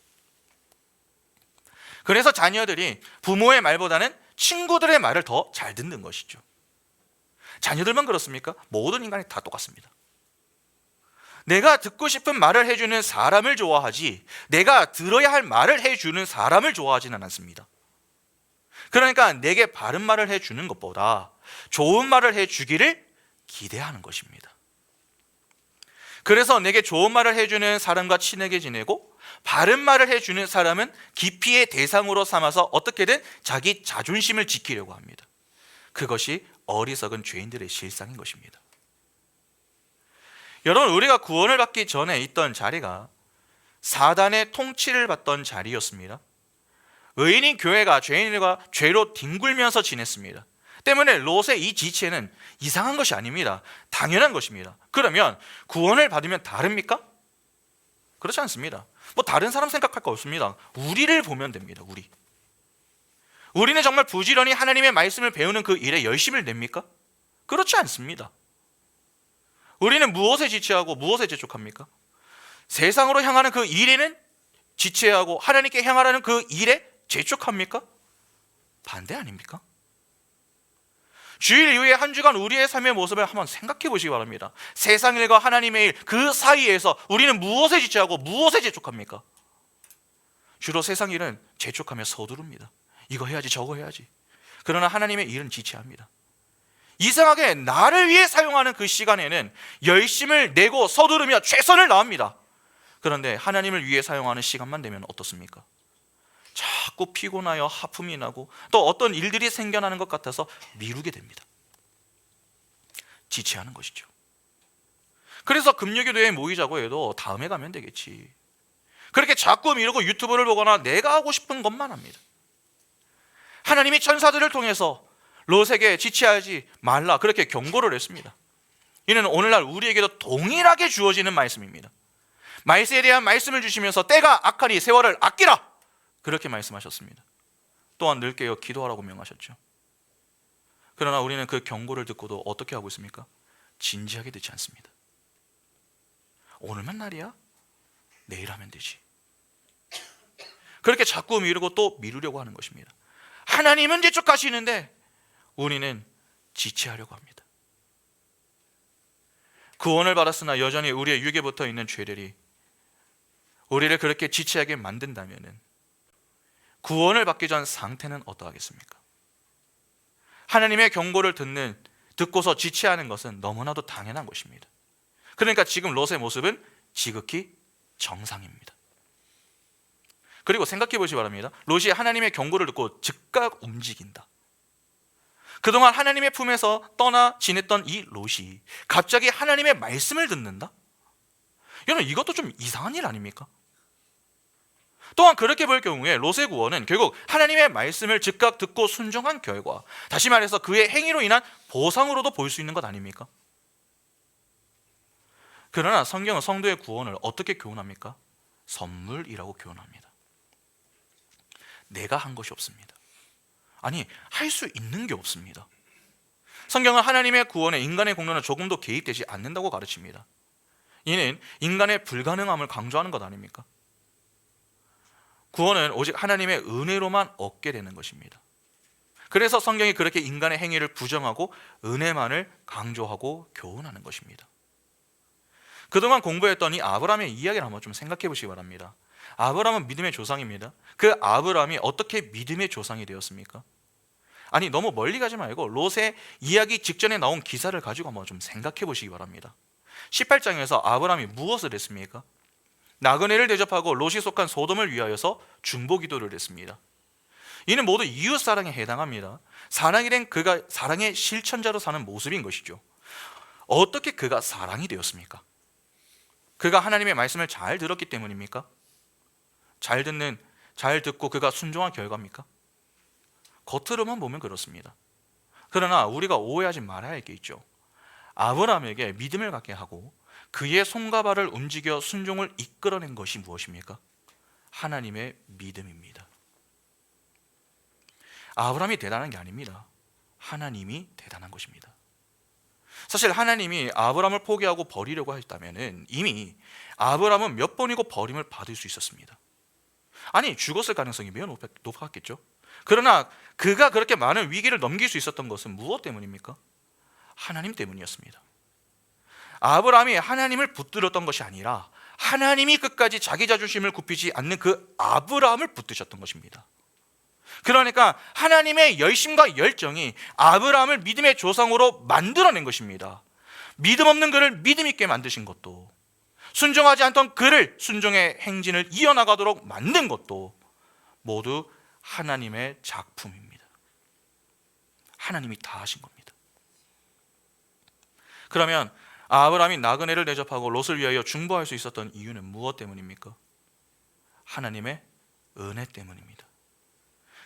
그래서 자녀들이 부모의 말보다는 친구들의 말을 더 잘 듣는 것이죠. 자녀들만 그렇습니까? 모든 인간이 다 똑같습니다. 내가 듣고 싶은 말을 해주는 사람을 좋아하지 내가 들어야 할 말을 해주는 사람을 좋아하지는 않습니다. 그러니까 내게 바른 말을 해주는 것보다 좋은 말을 해주기를 기대하는 것입니다. 그래서 내게 좋은 말을 해주는 사람과 친하게 지내고, 바른 말을 해주는 사람은 기피의 대상으로 삼아서 어떻게든 자기 자존심을 지키려고 합니다. 그것이 어리석은 죄인들의 실상인 것입니다. 여러분, 우리가 구원을 받기 전에 있던 자리가 사단의 통치를 받던 자리였습니다. 의인인 교회가 죄인들과 죄로 뒹굴면서 지냈습니다. 때문에 롯의 이 지체는 이상한 것이 아닙니다. 당연한 것입니다. 그러면 구원을 받으면 다릅니까? 그렇지 않습니다. 뭐 다른 사람 생각할 거 없습니다. 우리를 보면 됩니다. 우리는 정말 부지런히 하나님의 말씀을 배우는 그 일에 열심을 냅니까? 그렇지 않습니다. 우리는 무엇에 지체하고 무엇에 재촉합니까? 세상으로 향하는 그 일에는 지체하고 하나님께 향하라는 그 일에 재촉합니까? 반대 아닙니까? 주일 이후에 한 주간 우리의 삶의 모습을 한번 생각해 보시기 바랍니다. 세상 일과 하나님의 일, 그 사이에서 우리는 무엇에 지체하고 무엇에 재촉합니까? 주로 세상 일은 재촉하며 서두릅니다. 이거 해야지 저거 해야지. 그러나 하나님의 일은 지체합니다. 이상하게 나를 위해 사용하는 그 시간에는 열심을 내고 서두르며 최선을 다합니다. 그런데 하나님을 위해 사용하는 시간만 되면 어떻습니까? 자꾸 피곤하여 하품이 나고 또 어떤 일들이 생겨나는 것 같아서 미루게 됩니다. 지체하는 것이죠. 그래서 금요기도에 모이자고 해도 다음에 가면 되겠지, 그렇게 자꾸 미루고 유튜브를 보거나 내가 하고 싶은 것만 합니다. 하나님이 천사들을 통해서 롯에게 지체하지 말라 그렇게 경고를 했습니다. 이는 오늘날 우리에게도 동일하게 주어지는 말씀입니다. 말세에 대한 말씀을 주시면서 때가 악하니 세월을 아끼라 그렇게 말씀하셨습니다. 또한 늘 깨어 기도하라고 명하셨죠. 그러나 우리는 그 경고를 듣고도 어떻게 하고 있습니까? 진지하게 듣지 않습니다. 오늘만 날이야? 내일 하면 되지. 그렇게 자꾸 미루고 또 미루려고 하는 것입니다. 하나님은 재촉하시는데 우리는 지체하려고 합니다. 구원을 받았으나 여전히 우리의 육에 붙어 있는 죄들이 우리를 그렇게 지체하게 만든다면 구원을 받기 전 상태는 어떠하겠습니까? 하나님의 경고를 듣고서 지체하는 것은 너무나도 당연한 것입니다. 그러니까 지금 롯의 모습은 지극히 정상입니다. 그리고 생각해 보시기 바랍니다. 롯이 하나님의 경고를 듣고 즉각 움직인다. 그동안 하나님의 품에서 떠나 지냈던 이 롯이 갑자기 하나님의 말씀을 듣는다? 여러분, 이것도 좀 이상한 일 아닙니까? 또한 그렇게 볼 경우에 롯의 구원은 결국 하나님의 말씀을 즉각 듣고 순종한 결과, 다시 말해서 그의 행위로 인한 보상으로도 볼 수 있는 것 아닙니까? 그러나 성경은 성도의 구원을 어떻게 교훈합니까? 선물이라고 교훈합니다. 내가 한 것이 없습니다. 아니, 할 수 있는 게 없습니다. 성경은 하나님의 구원에 인간의 공로는 조금도 개입되지 않는다고 가르칩니다. 이는 인간의 불가능함을 강조하는 것 아닙니까? 구원은 오직 하나님의 은혜로만 얻게 되는 것입니다. 그래서 성경이 그렇게 인간의 행위를 부정하고 은혜만을 강조하고 교훈하는 것입니다. 그동안 공부했던 이 아브라함의 이야기를 한번 좀 생각해 보시기 바랍니다. 아브라함은 믿음의 조상입니다. 그 아브라함이 어떻게 믿음의 조상이 되었습니까? 아니, 너무 멀리 가지 말고 롯의 이야기 직전에 나온 기사를 가지고 한번 좀 생각해 보시기 바랍니다. 18장에서 아브라함이 무엇을 했습니까? 나그네를 대접하고 롯이 속한 소돔을 위하여서 중보 기도를 했습니다. 이는 모두 이웃 사랑에 해당합니다. 사랑이 된 그가 사랑의 실천자로 사는 모습인 것이죠. 어떻게 그가 사랑이 되었습니까? 그가 하나님의 말씀을 잘 들었기 때문입니까? 잘 듣고 그가 순종한 결과입니까? 겉으로만 보면 그렇습니다. 그러나 우리가 오해하지 말아야 할 게 있죠. 아브라함에게 믿음을 갖게 하고 그의 손과 발을 움직여 순종을 이끌어낸 것이 무엇입니까? 하나님의 믿음입니다. 아브라함이 대단한 게 아닙니다. 하나님이 대단한 것입니다. 사실 하나님이 아브라함을 포기하고 버리려고 했다면 이미 아브라함은 몇 번이고 버림을 받을 수 있었습니다. 아니, 죽었을 가능성이 매우 높았겠죠. 그러나 그가 그렇게 많은 위기를 넘길 수 있었던 것은 무엇 때문입니까? 하나님 때문이었습니다. 아브라함이 하나님을 붙들었던 것이 아니라 하나님이 끝까지 자기 자존심을 굽히지 않는 그 아브라함을 붙드셨던 것입니다. 그러니까 하나님의 열심과 열정이 아브라함을 믿음의 조상으로 만들어낸 것입니다. 믿음 없는 그를 믿음 있게 만드신 것도, 순종하지 않던 그를 순종의 행진을 이어나가도록 만든 것도 모두 하나님의 작품입니다. 하나님이 다 하신 겁니다. 그러면 아브라함이 나그네를 대접하고 롯을 위하여 중보할 수 있었던 이유는 무엇 때문입니까? 하나님의 은혜 때문입니다.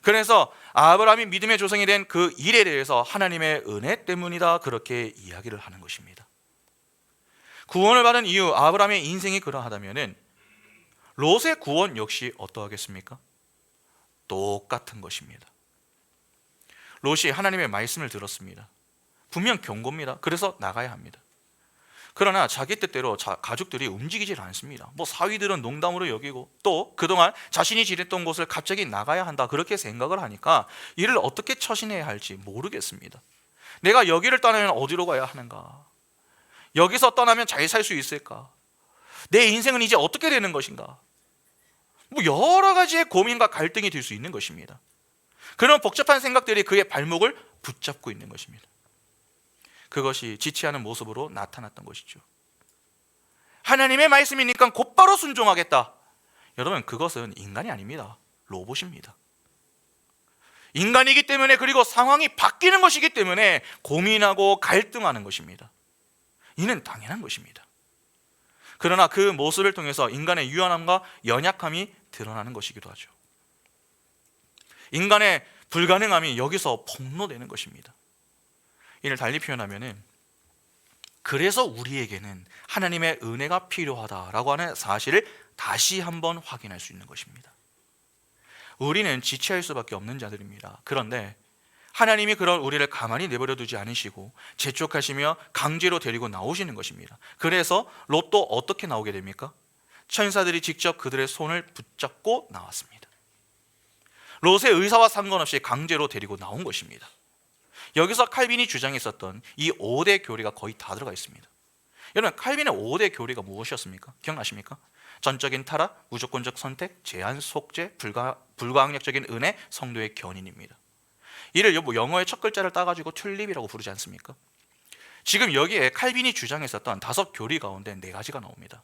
그래서 아브라함이 믿음의 조상이 된 그 일에 대해서 하나님의 은혜 때문이다, 그렇게 이야기를 하는 것입니다. 구원을 받은 이유, 아브라함의 인생이 그러하다면 롯의 구원 역시 어떠하겠습니까? 똑같은 것입니다. 롯이 하나님의 말씀을 들었습니다. 분명 경고입니다. 그래서 나가야 합니다. 그러나 자기 뜻대로 가족들이 움직이질 않습니다. 사위들은 농담으로 여기고, 또 그동안 자신이 지냈던 곳을 갑자기 나가야 한다, 그렇게 생각을 하니까 이를 어떻게 처신해야 할지 모르겠습니다. 내가 여기를 떠나면 어디로 가야 하는가? 여기서 떠나면 잘 살 수 있을까? 내 인생은 이제 어떻게 되는 것인가? 여러 가지의 고민과 갈등이 될 수 있는 것입니다. 그런 복잡한 생각들이 그의 발목을 붙잡고 있는 것입니다. 그것이 지체하는 모습으로 나타났던 것이죠. 하나님의 말씀이니까 곧바로 순종하겠다. 여러분, 그것은 인간이 아닙니다. 로봇입니다. 인간이기 때문에, 그리고 상황이 바뀌는 것이기 때문에 고민하고 갈등하는 것입니다. 이는 당연한 것입니다. 그러나 그 모습을 통해서 인간의 유연함과 연약함이 드러나는 것이기도 하죠. 인간의 불가능함이 여기서 폭로되는 것입니다. 이를 달리 표현하면, 그래서 우리에게는 하나님의 은혜가 필요하다라고 하는 사실을 다시 한번 확인할 수 있는 것입니다. 우리는 지체할 수밖에 없는 자들입니다. 그런데 하나님이 그런 우리를 가만히 내버려 두지 않으시고 재촉하시며 강제로 데리고 나오시는 것입니다. 그래서 롯도 어떻게 나오게 됩니까? 천사들이 직접 그들의 손을 붙잡고 나왔습니다. 롯의 의사와 상관없이 강제로 데리고 나온 것입니다. 여기서 칼빈이 주장했었던 이 5대 교리가 거의 다 들어가 있습니다. 여러분, 칼빈의 5대 교리가 무엇이었습니까? 기억나십니까? 전적인 타락, 무조건적 선택, 제한 속죄, 불가항력적인 은혜, 성도의 견인입니다. 이를 영어의 첫 글자를 따가지고 튤립이라고 부르지 않습니까? 지금 여기에 칼빈이 주장했었던 5교리 가운데 4가지가 나옵니다.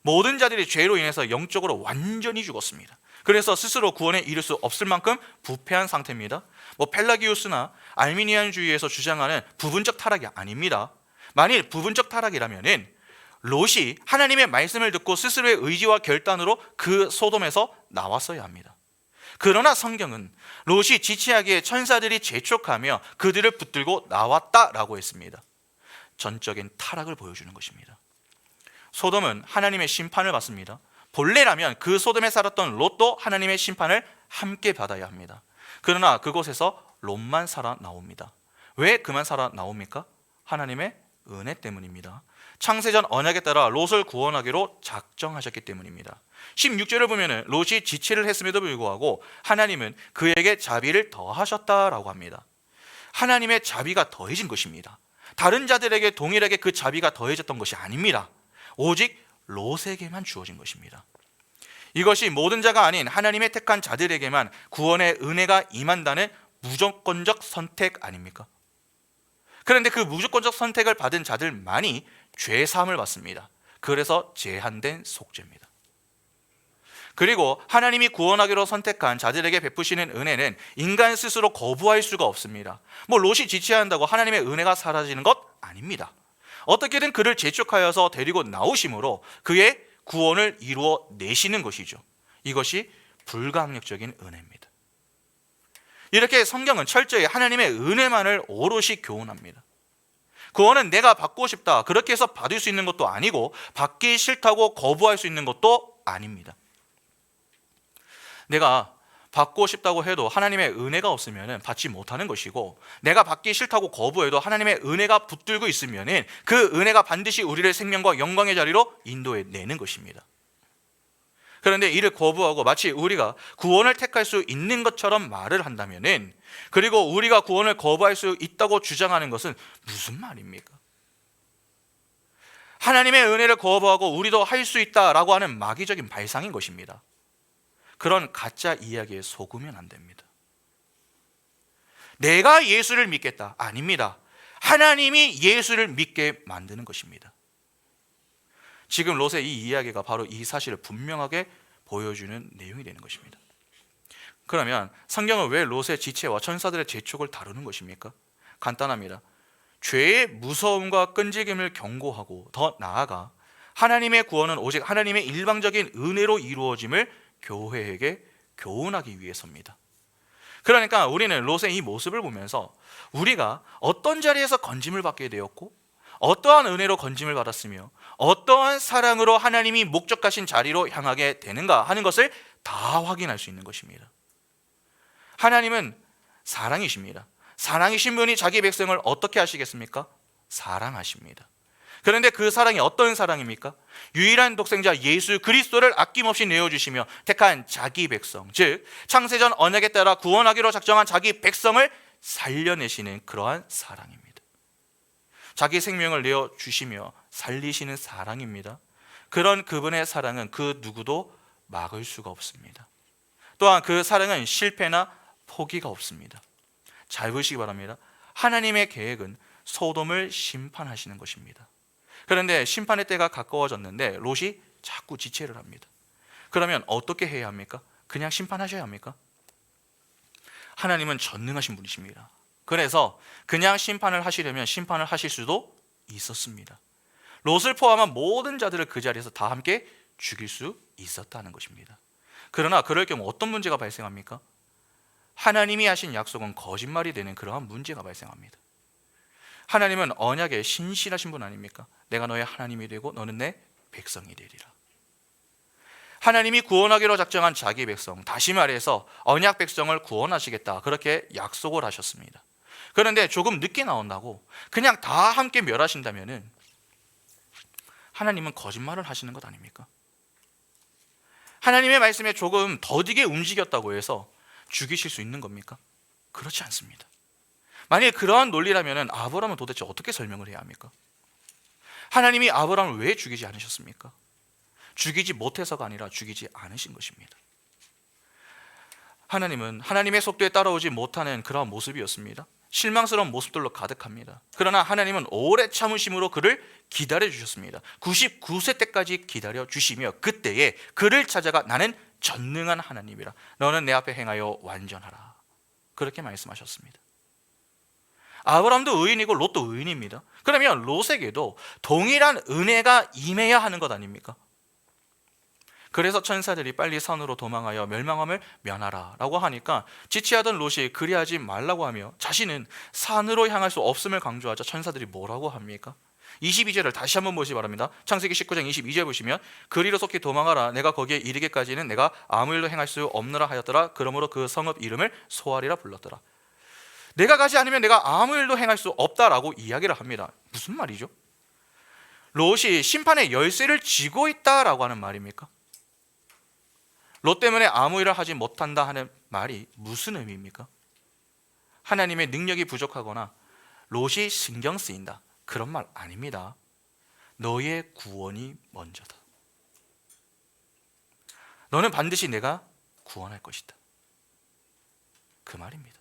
모든 자들이 죄로 인해서 영적으로 완전히 죽었습니다. 그래서 스스로 구원에 이를 수 없을 만큼 부패한 상태입니다. 펠라기우스나 알미니안주의에서 주장하는 부분적 타락이 아닙니다. 만일 부분적 타락이라면 롯이 하나님의 말씀을 듣고 스스로의 의지와 결단으로 그 소돔에서 나왔어야 합니다. 그러나 성경은 롯이 지체하기에 천사들이 재촉하며 그들을 붙들고 나왔다라고 했습니다. 전적인 타락을 보여주는 것입니다. 소돔은 하나님의 심판을 받습니다. 본래라면 그 소돔에 살았던 롯도 하나님의 심판을 함께 받아야 합니다. 그러나 그곳에서 롯만 살아나옵니다. 왜 그만 살아나옵니까? 하나님의 은혜 때문입니다. 창세전 언약에 따라 롯을 구원하기로 작정하셨기 때문입니다. 16절을 보면 롯이 지체를 했음에도 불구하고 하나님은 그에게 자비를 더하셨다라고 합니다. 하나님의 자비가 더해진 것입니다. 다른 자들에게 동일하게 그 자비가 더해졌던 것이 아닙니다. 오직 롯에게만 주어진 것입니다. 이것이 모든 자가 아닌 하나님의 택한 자들에게만 구원의 은혜가 임한다는 무조건적 선택 아닙니까? 그런데 그 무조건적 선택을 받은 자들만이 죄 사함을 받습니다. 그래서 제한된 속죄입니다. 그리고 하나님이 구원하기로 선택한 자들에게 베푸시는 은혜는 인간 스스로 거부할 수가 없습니다. 롯이 지체한다고 하나님의 은혜가 사라지는 것 아닙니다. 어떻게든 그를 재촉하여서 데리고 나오심으로 그의 구원을 이루어 내시는 것이죠. 이것이 불가항력적인 은혜입니다. 이렇게 성경은 철저히 하나님의 은혜만을 오롯이 교훈합니다. 구원은 내가 받고 싶다 그렇게 해서 받을 수 있는 것도 아니고 받기 싫다고 거부할 수 있는 것도 아닙니다. 내가 받고 싶다고 해도 하나님의 은혜가 없으면 받지 못하는 것이고, 내가 받기 싫다고 거부해도 하나님의 은혜가 붙들고 있으면 그 은혜가 반드시 우리를 생명과 영광의 자리로 인도해 내는 것입니다. 그런데 이를 거부하고 마치 우리가 구원을 택할 수 있는 것처럼 말을 한다면, 그리고 우리가 구원을 거부할 수 있다고 주장하는 것은 무슨 말입니까? 하나님의 은혜를 거부하고 우리도 할 수 있다라고 하는 마귀적인 발상인 것입니다. 그런 가짜 이야기에 속으면 안 됩니다. 내가 예수를 믿겠다. 아닙니다. 하나님이 예수를 믿게 만드는 것입니다. 지금 롯의 이 이야기가 바로 이 사실을 분명하게 보여주는 내용이 되는 것입니다. 그러면 성경은 왜 롯의 지체와 천사들의 재촉을 다루는 것입니까? 간단합니다. 죄의 무서움과 끈질김을 경고하고 더 나아가 하나님의 구원은 오직 하나님의 일방적인 은혜로 이루어짐을 교회에게 교훈하기 위해서입니다. 그러니까 우리는 롯의 이 모습을 보면서 우리가 어떤 자리에서 건짐을 받게 되었고 어떠한 은혜로 건짐을 받았으며 어떠한 사랑으로 하나님이 목적하신 자리로 향하게 되는가 하는 것을 다 확인할 수 있는 것입니다. 하나님은 사랑이십니다. 사랑이신 분이 자기 백성을 어떻게 하시겠습니까? 사랑하십니다. 그런데 그 사랑이 어떤 사랑입니까? 유일한 독생자 예수 그리스도를 아낌없이 내어주시며 택한 자기 백성, 즉 창세전 언약에 따라 구원하기로 작정한 자기 백성을 살려내시는 그러한 사랑입니다. 자기 생명을 내어주시며 살리시는 사랑입니다. 그런 그분의 사랑은 그 누구도 막을 수가 없습니다. 또한 그 사랑은 실패나 포기가 없습니다. 잘 보시기 바랍니다. 하나님의 계획은 소돔을 심판하시는 것입니다. 그런데 심판의 때가 가까워졌는데 롯이 자꾸 지체를 합니다. 그러면 어떻게 해야 합니까? 그냥 심판하셔야 합니까? 하나님은 전능하신 분이십니다. 그래서 그냥 심판을 하시려면 심판을 하실 수도 있었습니다. 롯을 포함한 모든 자들을 그 자리에서 다 함께 죽일 수 있었다는 것입니다. 그러나 그럴 경우 어떤 문제가 발생합니까? 하나님이 하신 약속은 거짓말이 되는 그러한 문제가 발생합니다. 하나님은 언약에 신실하신 분 아닙니까? 내가 너의 하나님이 되고 너는 내 백성이 되리라. 하나님이 구원하기로 작정한 자기 백성, 다시 말해서 언약 백성을 구원하시겠다, 그렇게 약속을 하셨습니다. 그런데 조금 늦게 나온다고 그냥 다 함께 멸하신다면은 하나님은 거짓말을 하시는 것 아닙니까? 하나님의 말씀에 조금 더디게 움직였다고 해서 죽이실 수 있는 겁니까? 그렇지 않습니다. 만일 그러한 논리라면 아브라함은 도대체 어떻게 설명을 해야 합니까? 하나님이 아브라함을 왜 죽이지 않으셨습니까? 죽이지 못해서가 아니라 죽이지 않으신 것입니다. 하나님은 하나님의 속도에 따라오지 못하는 그러한 모습이었습니다. 실망스러운 모습들로 가득합니다. 그러나 하나님은 오래 참으심으로 그를 기다려 주셨습니다. 99세 때까지 기다려 주시며 그때에 그를 찾아가 나는 전능한 하나님이라, 너는 내 앞에 행하여 완전하라, 그렇게 말씀하셨습니다. 아브라함도 의인이고 롯도 의인입니다. 그러면 롯에게도 동일한 은혜가 임해야 하는 것 아닙니까? 그래서 천사들이 빨리 산으로 도망하여 멸망함을 면하라 라고 하니까 지체하던 롯이 그리하지 말라고 하며 자신은 산으로 향할 수 없음을 강조하자 천사들이 뭐라고 합니까? 22절을 다시 한번 보시기 바랍니다. 창세기 19장 22절 보시면 그리로 속히 도망하라, 내가 거기에 이르기까지는 내가 아무 일도 행할 수 없느라 하였더라. 그러므로 그 성읍 이름을 소알이라 불렀더라. 내가 가지 않으면 내가 아무 일도 행할 수 없다라고 이야기를 합니다. 무슨 말이죠? 롯이 심판의 열쇠를 쥐고 있다라고 하는 말입니까? 롯 때문에 아무 일을 하지 못한다 하는 말이 무슨 의미입니까? 하나님의 능력이 부족하거나 롯이 신경 쓰인다, 그런 말 아닙니다. 너의 구원이 먼저다. 너는 반드시 내가 구원할 것이다, 그 말입니다.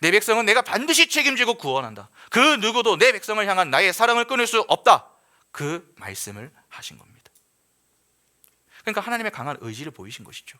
내 백성은 내가 반드시 책임지고 구원한다. 그 누구도 내 백성을 향한 나의 사랑을 끊을 수 없다, 그 말씀을 하신 겁니다. 그러니까 하나님의 강한 의지를 보이신 것이죠.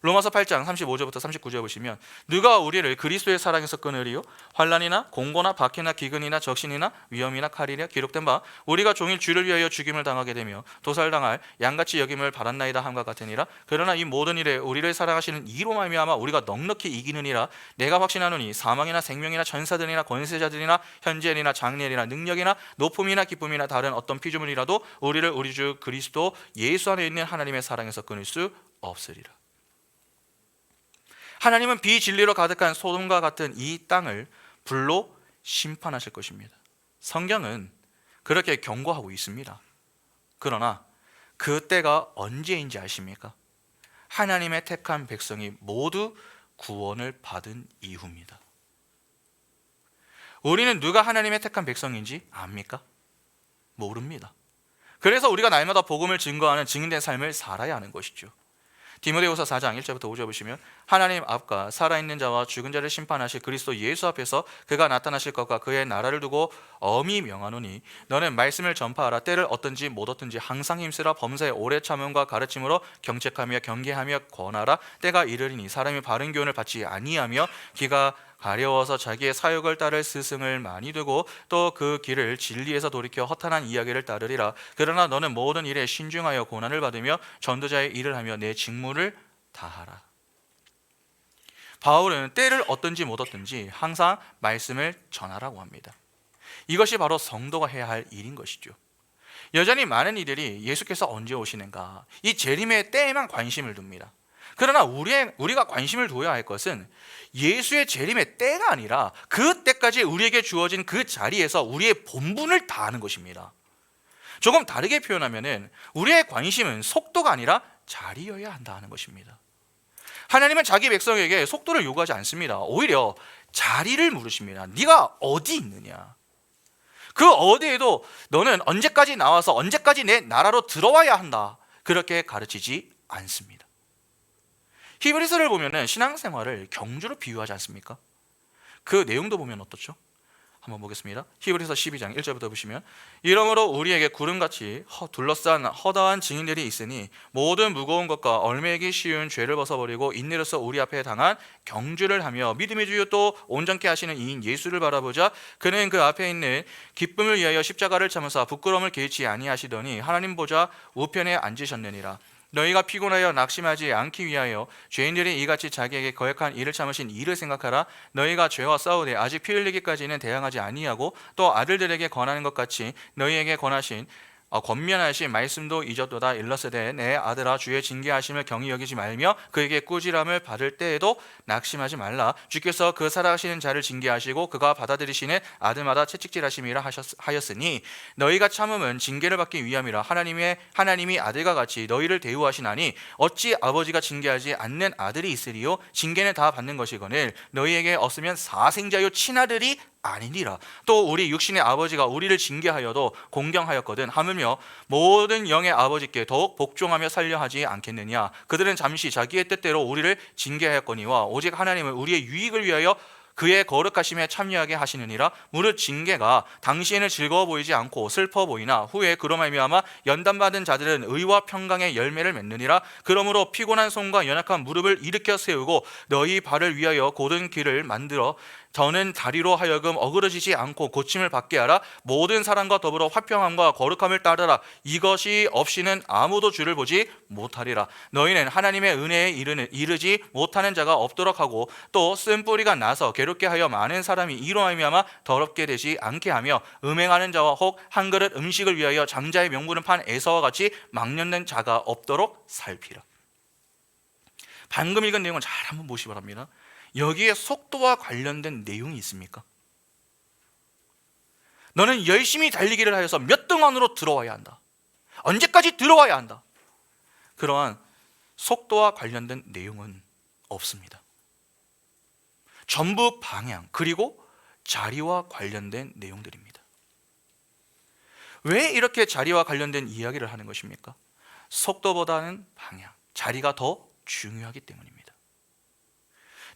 로마서 8장 35절부터 39절 보시면 누가 우리를 그리스도의 사랑에서 끊으리요? 환난이나 공고나 박해나 기근이나 적신이나 위험이나 칼이랴. 기록된 바 우리가 종일 주를 위하여 죽임을 당하게 되며 도살당할 양같이 여김을 받았나이다 함과 같으니라. 그러나 이 모든 일에 우리를 사랑하시는 이로 말미암아 우리가 넉넉히 이기느니라. 내가 확신하노니 사망이나 생명이나 천사들이나 권세자들이나 현재이나 장래이나 능력이나 높음이나 기쁨이나 다른 어떤 피조물이라도 우리를 우리 주 그리스도 예수 안에 있는 하나님의 사랑에서 끊을 수 없으리라. 하나님은 비진리로 가득한 소돔과 같은 이 땅을 불로 심판하실 것입니다. 성경은 그렇게 경고하고 있습니다. 그러나 그 때가 언제인지 아십니까? 하나님의 택한 백성이 모두 구원을 받은 이후입니다. 우리는 누가 하나님의 택한 백성인지 압니까? 모릅니다. 그래서 우리가 날마다 복음을 증거하는 증인된 삶을 살아야 하는 것이죠. 디모데후서 4장 1절부터 5절 보시면 하나님 앞과 살아있는 자와 죽은 자를 심판하실 그리스도 예수 앞에서 그가 나타나실 것과 그의 나라를 두고 엄히 명하노니 너는 말씀을 전파하라. 때를 얻든지 못 얻든지 항상 힘쓰라. 범사에 오래 참음과 가르침으로 경책하며 경계하며 권하라. 때가 이르리니 사람이 바른 교훈을 받지 아니하며 귀가 가려워서 자기의 사욕을 따를 스승을 많이 두고 또 그 길을 진리에서 돌이켜 허탄한 이야기를 따르리라. 그러나 너는 모든 일에 신중하여 고난을 받으며 전도자의 일을 하며 내 직무를 다하라. 바울은 때를 얻든지 못 얻든지 항상 말씀을 전하라고 합니다. 이것이 바로 성도가 해야 할 일인 것이죠. 여전히 많은 이들이 예수께서 언제 오시는가 이 재림의 때에만 관심을 둡니다. 그러나 우리가 관심을 둬야 할 것은 예수의 재림의 때가 아니라 그 때까지 우리에게 주어진 그 자리에서 우리의 본분을 다하는 것입니다. 조금 다르게 표현하면 우리의 관심은 속도가 아니라 자리여야 한다는 것입니다. 하나님은 자기 백성에게 속도를 요구하지 않습니다. 오히려 자리를 물으십니다. 네가 어디 있느냐? 그 어디에도 너는 언제까지 나와서 언제까지 내 나라로 들어와야 한다. 그렇게 가르치지 않습니다. 히브리서를 보면 신앙생활을 경주로 비유하지 않습니까? 그 내용도 보면 어떻죠? 한번 보겠습니다. 히브리서 12장 1절부터 보시면 이러므로 우리에게 구름같이 둘러싼 허다한 증인들이 있으니 모든 무거운 것과 얼매기 쉬운 죄를 벗어버리고 인내로서 우리 앞에 당한 경주를 하며 믿음의 주요 또 온전케 하시는 이인 예수를 바라보자. 그는 그 앞에 있는 기쁨을 위하여 십자가를 참으사 부끄러움을 개의치 아니하시더니 하나님 보좌 우편에 앉으셨느니라. 너희가 피곤하여 낙심하지 않기 위하여 죄인들이 이같이 자기에게 거역한 일을 참으신 이를 생각하라. 너희가 죄와 싸우되 아직 피 흘리기까지는 대항하지 아니하고 또 아들들에게 권하는 것 같이 너희에게 권하신 권면하신 말씀도 잊었도다. 일러스되 내 아들아 주의 징계하심을 경히 여기지 말며 그에게 꾸지람을 받을 때에도 낙심하지 말라. 주께서 그 살아가시는 자를 징계하시고 그가 받아들이시는 아들마다 채찍질하심이라 하였으니 너희가 참음은 징계를 받기 위함이라. 하나님이 아들과 같이 너희를 대우하시나니 어찌 아버지가 징계하지 않는 아들이 있으리요? 징계는 다 받는 것이거늘 너희에게 없으면 사생자요 친아들이 아니니라. 또 우리 육신의 아버지가 우리를 징계하여도 공경하였거든. 하물며 모든 영의 아버지께 더욱 복종하며 살려 하지 않겠느냐. 그들은 잠시 자기의 뜻대로 우리를 징계하였거니와 오직 하나님은 우리의 유익을 위하여 그의 거룩하심에 참여하게 하시느니라. 무릇 징계가 당시에는 즐거워 보이지 않고 슬퍼 보이나 후에 그로 말미암아 연단받은 자들은 의와 평강의 열매를 맺느니라. 그러므로 피곤한 손과 연약한 무릎을 일으켜 세우고 너희 발을 위하여 곧은 길을 만들어 저는 다리로 하여금 어그러지지 않고 고침을 받게 하라. 모든 사람과 더불어 화평함과 거룩함을 따르라. 이것이 없이는 아무도 주를 보지 못하리라. 너희는 하나님의 은혜에 이르지 못하는 자가 없도록 하고 또 쓴뿌리가 나서 괴롭게 하여 많은 사람이 이로 말미암아 더럽게 되지 않게 하며 음행하는 자와 혹 한 그릇 음식을 위하여 장자의 명분을 판 에서와 같이 망령된 자가 없도록 살피라. 방금 읽은 내용을 잘 한번 보시기 바랍니다. 여기에 속도와 관련된 내용이 있습니까? 너는 열심히 달리기를 하여서 몇 등 안으로 들어와야 한다. 언제까지 들어와야 한다. 그러한 속도와 관련된 내용은 없습니다. 전부 방향 그리고 자리와 관련된 내용들입니다. 왜 이렇게 자리와 관련된 이야기를 하는 것입니까? 속도보다는 방향, 자리가 더 중요하기 때문입니다.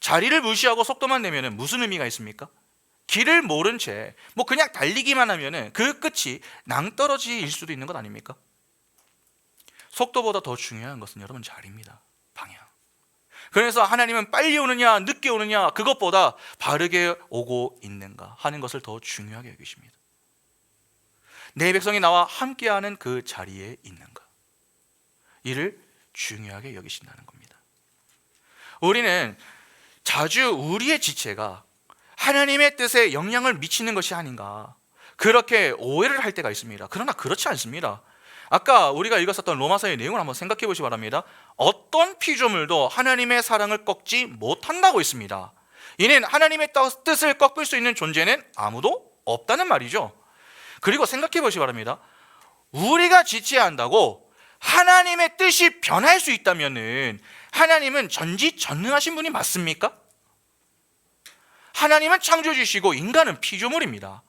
자리를 무시하고 속도만 내면 무슨 의미가 있습니까? 길을 모른 채 그냥 달리기만 하면 그 끝이 낭떠러지일 수도 있는 것 아닙니까? 속도보다 더 중요한 것은 여러분 자리입니다. 방향. 그래서 하나님은 빨리 오느냐 늦게 오느냐 그것보다 바르게 오고 있는가 하는 것을 더 중요하게 여기십니다. 내 백성이 나와 함께하는 그 자리에 있는가 이를 중요하게 여기신다는 겁니다. 우리는 자주 우리의 지체가 하나님의 뜻에 영향을 미치는 것이 아닌가 그렇게 오해를 할 때가 있습니다. 그러나 그렇지 않습니다. 아까 우리가 읽었었던 로마서의 내용을 한번 생각해 보시기 바랍니다. 어떤 피조물도 하나님의 사랑을 꺾지 못한다고 했습니다. 이는 하나님의 뜻을 꺾을 수 있는 존재는 아무도 없다는 말이죠. 그리고 생각해 보시기 바랍니다. 우리가 지체한다고 하나님의 뜻이 변할 수 있다면 하나님은 전지전능하신 분이 맞습니까? 하나님은 창조주시고 인간은 피조물입니다.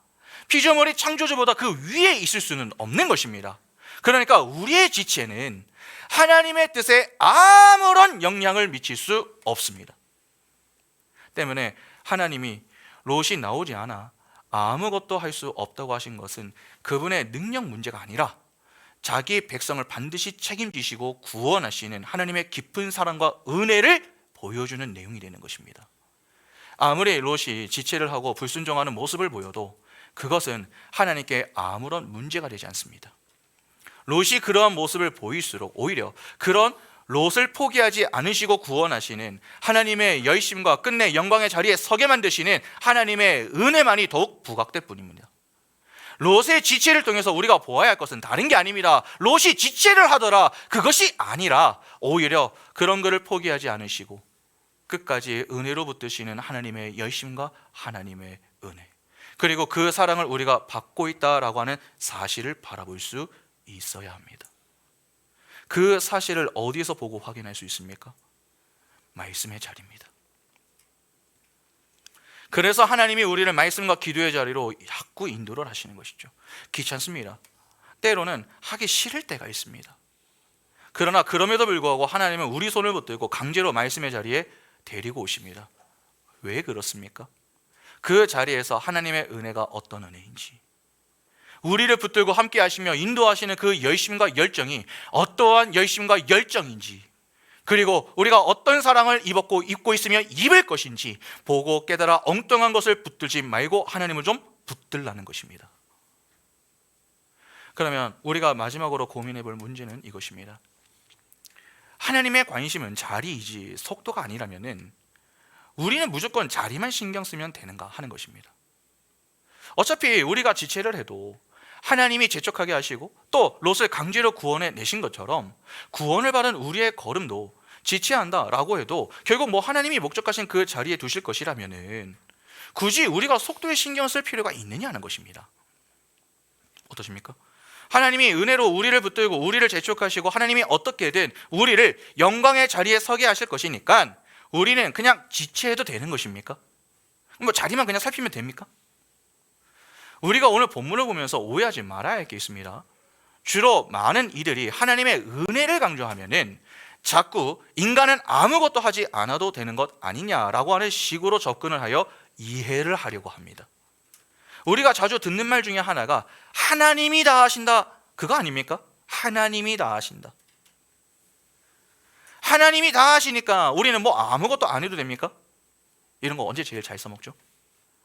피조물이 창조주보다 그 위에 있을 수는 없는 것입니다. 그러니까 우리의 지체는 하나님의 뜻에 아무런 영향을 미칠 수 없습니다. 때문에 하나님이 롯이 나오지 않아 아무것도 할 수 없다고 하신 것은 그분의 능력 문제가 아니라 자기 백성을 반드시 책임지시고 구원하시는 하나님의 깊은 사랑과 은혜를 보여주는 내용이 되는 것입니다. 아무리 롯이 지체를 하고 불순종하는 모습을 보여도 그것은 하나님께 아무런 문제가 되지 않습니다. 롯이 그러한 모습을 보일수록 오히려 그런 롯을 포기하지 않으시고 구원하시는 하나님의 열심과 끝내 영광의 자리에 서게 만드시는 하나님의 은혜만이 더욱 부각될 뿐입니다. 롯의 지체를 통해서 우리가 보아야 할 것은 다른 게 아닙니다. 롯이 지체를 하더라, 그것이 아니라 오히려 그런 것을 포기하지 않으시고 끝까지 은혜로 붙드시는 하나님의 열심과 하나님의 은혜, 그리고 그 사랑을 우리가 받고 있다라고 하는 사실을 바라볼 수 있어야 합니다. 그 사실을 어디에서 보고 확인할 수 있습니까? 말씀의 자리입니다. 그래서 하나님이 우리를 말씀과 기도의 자리로 자꾸 인도를 하시는 것이죠. 귀찮습니다. 때로는 하기 싫을 때가 있습니다. 그러나 그럼에도 불구하고 하나님은 우리 손을 붙들고 강제로 말씀의 자리에 데리고 오십니다. 왜 그렇습니까? 그 자리에서 하나님의 은혜가 어떤 은혜인지, 우리를 붙들고 함께 하시며 인도하시는 그 열심과 열정이 어떠한 열심과 열정인지, 그리고 우리가 어떤 사랑을 입고 있으며 입을 것인지 보고 깨달아 엉뚱한 것을 붙들지 말고 하나님을 좀 붙들라는 것입니다. 그러면 우리가 마지막으로 고민해 볼 문제는 이것입니다. 하나님의 관심은 자리이지 속도가 아니라면은 우리는 무조건 자리만 신경 쓰면 되는가 하는 것입니다. 어차피 우리가 지체를 해도 하나님이 재촉하게 하시고 또 롯을 강제로 구원해 내신 것처럼 구원을 받은 우리의 걸음도 지체한다라고 해도 결국 하나님이 목적하신 그 자리에 두실 것이라면은 굳이 우리가 속도에 신경 쓸 필요가 있느냐 하는 것입니다. 어떠십니까? 하나님이 은혜로 우리를 붙들고 우리를 재촉하시고 하나님이 어떻게든 우리를 영광의 자리에 서게 하실 것이니까 우리는 그냥 지체해도 되는 것입니까? 자리만 그냥 살피면 됩니까? 우리가 오늘 본문을 보면서 오해하지 말아야 할 게 있습니다. 주로 많은 이들이 하나님의 은혜를 강조하면은 자꾸 인간은 아무것도 하지 않아도 되는 것 아니냐라고 하는 식으로 접근을 하여 이해를 하려고 합니다. 우리가 자주 듣는 말 중에 하나가 하나님이 다 하신다, 그거 아닙니까? 하나님이 다 하신다. 하나님이 다 하시니까 우리는 아무것도 안 해도 됩니까? 이런 거 언제 제일 잘 써먹죠?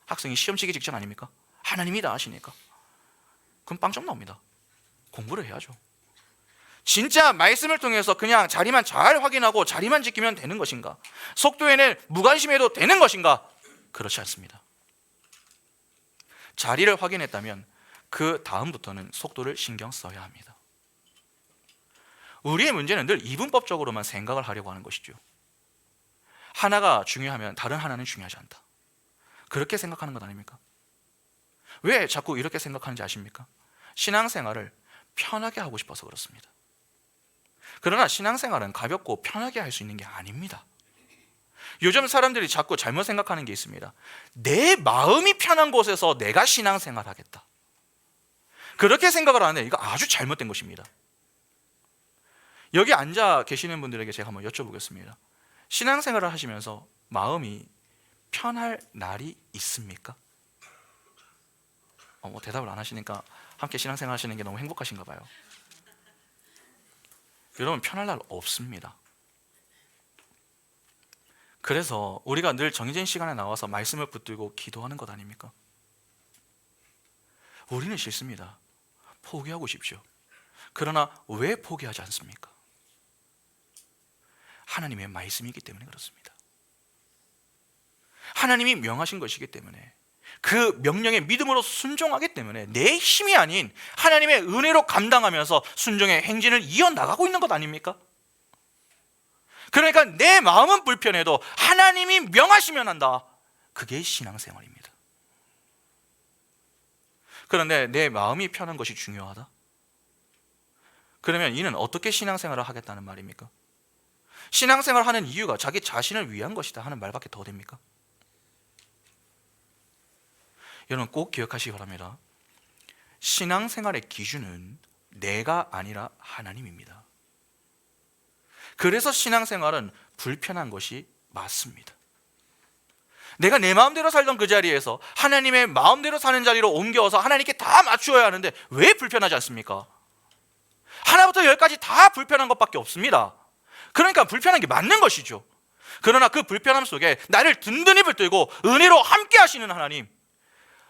학생이 시험 치기 직전 아닙니까? 하나님이 다 하시니까. 그럼 빵점 나옵니다. 공부를 해야죠. 진짜 말씀을 통해서 그냥 자리만 잘 확인하고 자리만 지키면 되는 것인가? 속도에는 무관심해도 되는 것인가? 그렇지 않습니다. 자리를 확인했다면 그 다음부터는 속도를 신경 써야 합니다. 우리의 문제는 늘 이분법적으로만 생각을 하려고 하는 것이죠. 하나가 중요하면 다른 하나는 중요하지 않다, 그렇게 생각하는 것 아닙니까? 왜 자꾸 이렇게 생각하는지 아십니까? 신앙생활을 편하게 하고 싶어서 그렇습니다. 그러나 신앙생활은 가볍고 편하게 할 수 있는 게 아닙니다. 요즘 사람들이 자꾸 잘못 생각하는 게 있습니다. 내 마음이 편한 곳에서 내가 신앙생활 하겠다, 그렇게 생각을 하는데 이거 아주 잘못된 것입니다. 여기 앉아 계시는 분들에게 제가 한번 여쭤보겠습니다. 신앙생활을 하시면서 마음이 편할 날이 있습니까? 대답을 안 하시니까 함께 신앙생활 하시는 게 너무 행복하신가 봐요. 여러분, 편할 날 없습니다. 그래서 우리가 늘 정해진 시간에 나와서 말씀을 붙들고 기도하는 것 아닙니까? 우리는 싫습니다. 포기하고 싶죠. 그러나 왜 포기하지 않습니까? 하나님의 말씀이기 때문에 그렇습니다. 하나님이 명하신 것이기 때문에, 그 명령에 믿음으로 순종하기 때문에 내 힘이 아닌 하나님의 은혜로 감당하면서 순종의 행진을 이어나가고 있는 것 아닙니까? 그러니까 내 마음은 불편해도 하나님이 명하시면 한다, 그게 신앙생활입니다. 그런데 내 마음이 편한 것이 중요하다? 그러면 이는 어떻게 신앙생활을 하겠다는 말입니까? 신앙생활을 하는 이유가 자기 자신을 위한 것이다 하는 말밖에 더 됩니까? 여러분, 꼭 기억하시기 바랍니다. 신앙생활의 기준은 내가 아니라 하나님입니다. 그래서 신앙생활은 불편한 것이 맞습니다. 내가 내 마음대로 살던 그 자리에서 하나님의 마음대로 사는 자리로 옮겨서 하나님께 다 맞추어야 하는데 왜 불편하지 않습니까? 하나부터 열까지 다 불편한 것밖에 없습니다. 그러니까 불편한 게 맞는 것이죠. 그러나 그 불편함 속에 나를 든든히 붙들고 은혜로 함께 하시는 하나님,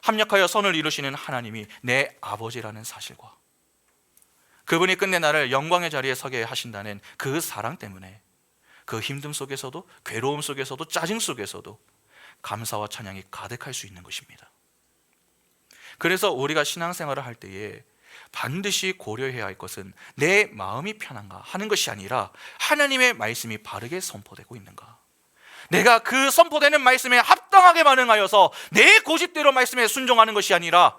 합력하여 선을 이루시는 하나님이 내 아버지라는 사실과 그분이 끝내 나를 영광의 자리에 서게 하신다는 그 사랑 때문에 그 힘듦 속에서도, 괴로움 속에서도, 짜증 속에서도 감사와 찬양이 가득할 수 있는 것입니다. 그래서 우리가 신앙생활을 할 때에 반드시 고려해야 할 것은 내 마음이 편한가 하는 것이 아니라 하나님의 말씀이 바르게 선포되고 있는가, 내가 그 선포되는 말씀에 합당하게 반응하여서 내 고집대로 말씀에 순종하는 것이 아니라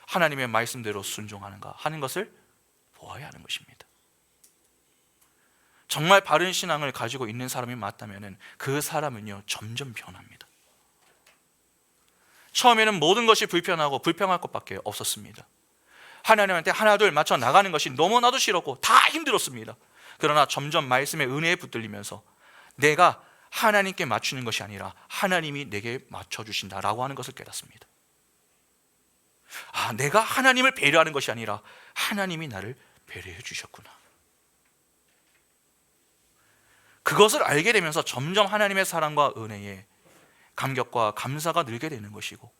하나님의 말씀대로 순종하는가 하는 것을 보아야 하는 것입니다. 정말 바른 신앙을 가지고 있는 사람이 맞다면 그 사람은요 점점 변합니다. 처음에는 모든 것이 불편하고 불평할 것밖에 없었습니다. 하나님한테 하나둘 맞춰 나가는 것이 너무나도 싫었고 다 힘들었습니다. 그러나 점점 말씀의 은혜에 붙들리면서 내가 하나님께 맞추는 것이 아니라 하나님이 내게 맞춰주신다라고 하는 것을 깨닫습니다. 내가 하나님을 배려하는 것이 아니라 하나님이 나를 배려해 주셨구나. 그것을 알게 되면서 점점 하나님의 사랑과 은혜에 감격과 감사가 늘게 되는 것이고,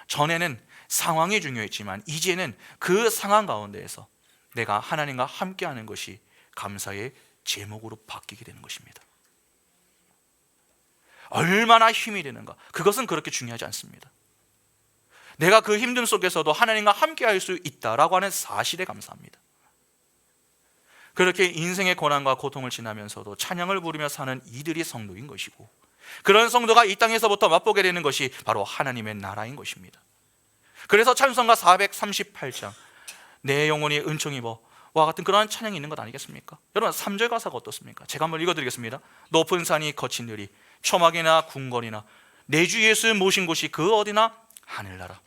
전에는 상황이 중요했지만 이제는 그 상황 가운데에서 내가 하나님과 함께하는 것이 감사의 제목으로 바뀌게 되는 것입니다. 얼마나 힘이 되는가, 그것은 그렇게 중요하지 않습니다. 내가 그 힘듦 속에서도 하나님과 함께할 수 있다라고 하는 사실에 감사합니다. 그렇게 인생의 고난과 고통을 지나면서도 찬양을 부르며 사는 이들이 성도인 것이고, 그런 성도가 이 땅에서부터 맛보게 되는 것이 바로 하나님의 나라인 것입니다. 그래서 찬송가 438장 내 영혼이 은총 입어 와 같은 그러한 찬양이 있는 것 아니겠습니까? 여러분 3절 가사가 어떻습니까? 제가 한번 읽어드리겠습니다. 높은 산이 거친 들이 초막이나 궁궐이나 내 주 예수 모신 곳이 그 어디나 하늘나라.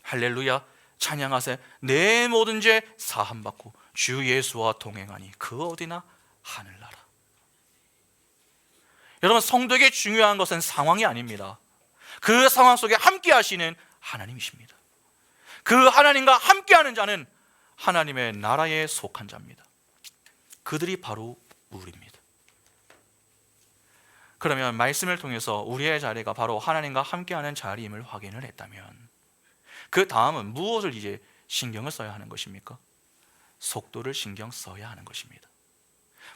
할렐루야 찬양하세 내 모든 죄 사함받고 주 예수와 동행하니 그 어디나 하늘나라. 여러분 성도에게 중요한 것은 상황이 아닙니다. 그 상황 속에 함께 하시는 하나님이십니다. 그 하나님과 함께하는 자는 하나님의 나라에 속한 자입니다. 그들이 바로 우리입니다. 그러면 말씀을 통해서 우리의 자리가 바로 하나님과 함께하는 자리임을 확인을 했다면 그 다음은 무엇을 이제 신경을 써야 하는 것입니까? 속도를 신경 써야 하는 것입니다.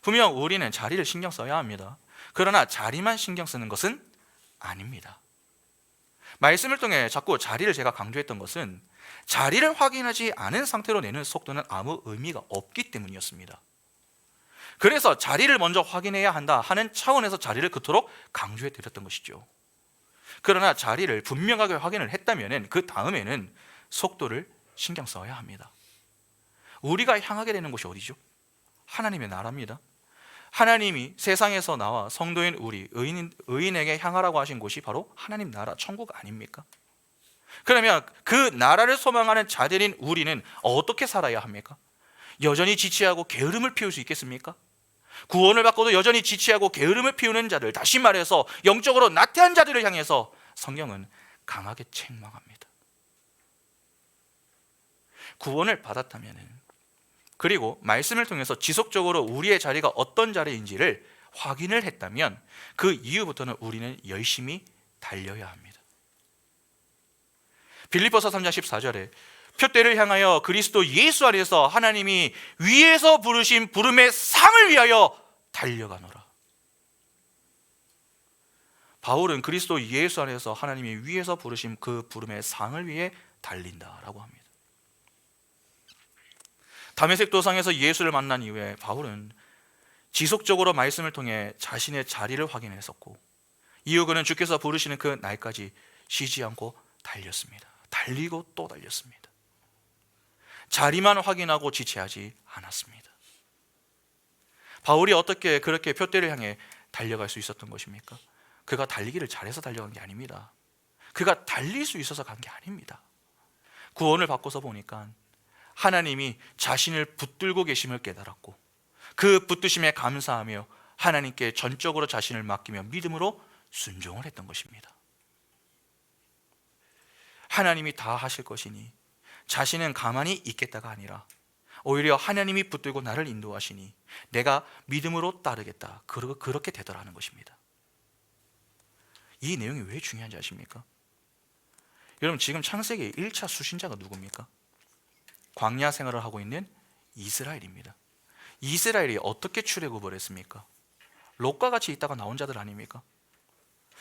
분명 우리는 자리를 신경 써야 합니다. 그러나 자리만 신경 쓰는 것은 아닙니다. 말씀을 통해 자꾸 자리를 제가 강조했던 것은 자리를 확인하지 않은 상태로 내는 속도는 아무 의미가 없기 때문이었습니다. 그래서 자리를 먼저 확인해야 한다 하는 차원에서 자리를 그토록 강조해 드렸던 것이죠. 그러나 자리를 분명하게 확인을 했다면 그 다음에는 속도를 신경 써야 합니다. 우리가 향하게 되는 곳이 어디죠? 하나님의 나라입니다. 하나님이 세상에서 나와 성도인 우리 의인에게 향하라고 하신 곳이 바로 하나님 나라 천국 아닙니까? 그러면 그 나라를 소망하는 자들인 우리는 어떻게 살아야 합니까? 여전히 지체하고 게으름을 피울 수 있겠습니까? 구원을 받고도 여전히 지체하고 게으름을 피우는 자들, 다시 말해서 영적으로 나태한 자들을 향해서 성경은 강하게 책망합니다. 구원을 받았다면, 그리고 말씀을 통해서 지속적으로 우리의 자리가 어떤 자리인지를 확인을 했다면 그 이후부터는 우리는 열심히 달려야 합니다. 빌립보서 3장 14절에 표대를 향하여 그리스도 예수 안에서 하나님이 위에서 부르신 부름의 상을 위하여 달려가노라. 바울은 그리스도 예수 안에서 하나님이 위에서 부르신 그 부름의 상을 위해 달린다라고 합니다. 다메섹 도상에서 예수를 만난 이후에 바울은 지속적으로 말씀을 통해 자신의 자리를 확인했었고, 이후 그는 주께서 부르시는 그 날까지 쉬지 않고 달렸습니다. 달리고 또 달렸습니다. 자리만 확인하고 지체하지 않았습니다. 바울이 어떻게 그렇게 표대를 향해 달려갈 수 있었던 것입니까? 그가 달리기를 잘해서 달려간 게 아닙니다. 그가 달릴 수 있어서 간 게 아닙니다. 구원을 받고서 보니까 하나님이 자신을 붙들고 계심을 깨달았고 그 붙드심에 감사하며 하나님께 전적으로 자신을 맡기며 믿음으로 순종을 했던 것입니다. 하나님이 다 하실 것이니 자신은 가만히 있겠다가 아니라 오히려 하나님이 붙들고 나를 인도하시니 내가 믿음으로 따르겠다, 그렇게 되더라는 것입니다. 이 내용이 왜 중요한지 아십니까? 여러분, 지금 창세기 1차 수신자가 누굽니까? 광야 생활을 하고 있는 이스라엘입니다. 이스라엘이 어떻게 출애굽을 했습니까? 롯과 같이 있다가 나온 자들 아닙니까?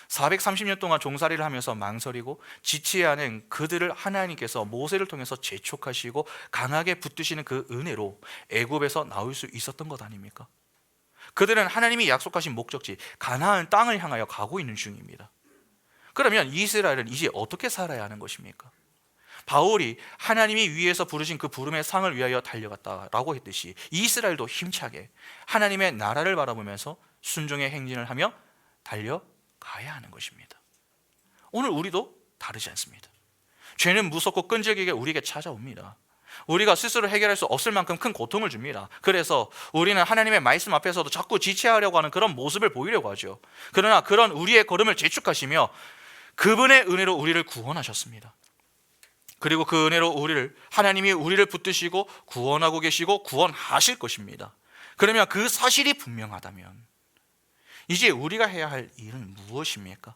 430년 동안 종살이를 하면서 망설이고 지치지 않은 그들을 하나님께서 모세를 통해서 재촉하시고 강하게 붙드시는 그 은혜로 애굽에서 나올 수 있었던 것 아닙니까? 그들은 하나님이 약속하신 목적지 가나안 땅을 향하여 가고 있는 중입니다. 그러면 이스라엘은 이제 어떻게 살아야 하는 것입니까? 바울이 하나님이 위에서 부르신 그 부름의 상을 위하여 달려갔다라고 했듯이 이스라엘도 힘차게 하나님의 나라를 바라보면서 순종의 행진을 하며 달려가야 하는 것입니다. 오늘 우리도 다르지 않습니다. 죄는 무섭고 끈질기게 우리에게 찾아옵니다. 우리가 스스로 해결할 수 없을 만큼 큰 고통을 줍니다. 그래서 우리는 하나님의 말씀 앞에서도 자꾸 지체하려고 하는 그런 모습을 보이려고 하죠. 그러나 그런 우리의 걸음을 재촉하시며 그분의 은혜로 우리를 구원하셨습니다. 그리고 그 은혜로 하나님이 우리를 붙드시고 구원하고 계시고 구원하실 것입니다. 그러면 그 사실이 분명하다면 이제 우리가 해야 할 일은 무엇입니까?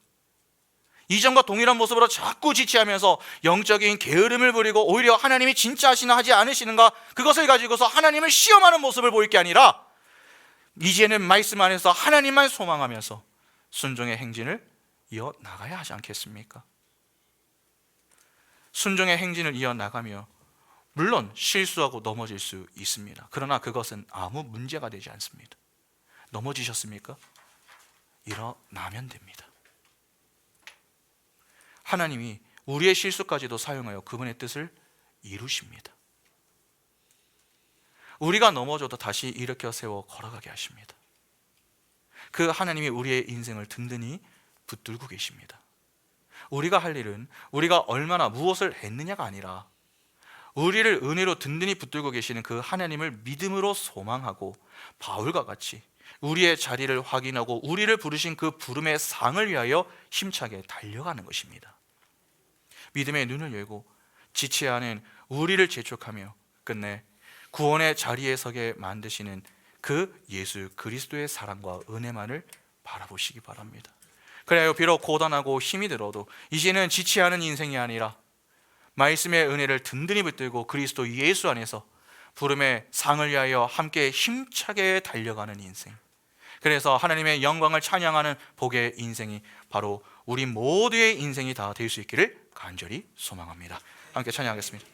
이전과 동일한 모습으로 자꾸 지체하면서 영적인 게으름을 부리고 오히려 하나님이 진짜 하시나 하지 않으시는가, 그것을 가지고서 하나님을 시험하는 모습을 보일 게 아니라 이제는 말씀 안에서 하나님만 소망하면서 순종의 행진을 이어나가야 하지 않겠습니까? 순종의 행진을 이어나가며 물론 실수하고 넘어질 수 있습니다. 그러나 그것은 아무 문제가 되지 않습니다. 넘어지셨습니까? 일어나면 됩니다. 하나님이 우리의 실수까지도 사용하여 그분의 뜻을 이루십니다. 우리가 넘어져도 다시 일으켜 세워 걸어가게 하십니다. 그 하나님이 우리의 인생을 든든히 붙들고 계십니다. 우리가 할 일은 우리가 얼마나 무엇을 했느냐가 아니라 우리를 은혜로 든든히 붙들고 계시는 그 하나님을 믿음으로 소망하고 바울과 같이 우리의 자리를 확인하고 우리를 부르신 그 부름의 상을 위하여 힘차게 달려가는 것입니다. 믿음의 눈을 열고 지치 않은 우리를 재촉하며 끝내 구원의 자리에 서게 만드시는 그 예수 그리스도의 사랑과 은혜만을 바라보시기 바랍니다. 그래요, 비록 고단하고 힘이 들어도 이제는 지치 않은 인생이 아니라 말씀의 은혜를 든든히 붙들고 그리스도 예수 안에서 부름의 상을 위하여 함께 힘차게 달려가는 인생, 그래서 하나님의 영광을 찬양하는 복의 인생이 바로 우리 모두의 인생이 다 될 수 있기를 간절히 소망합니다. 함께 찬양하겠습니다.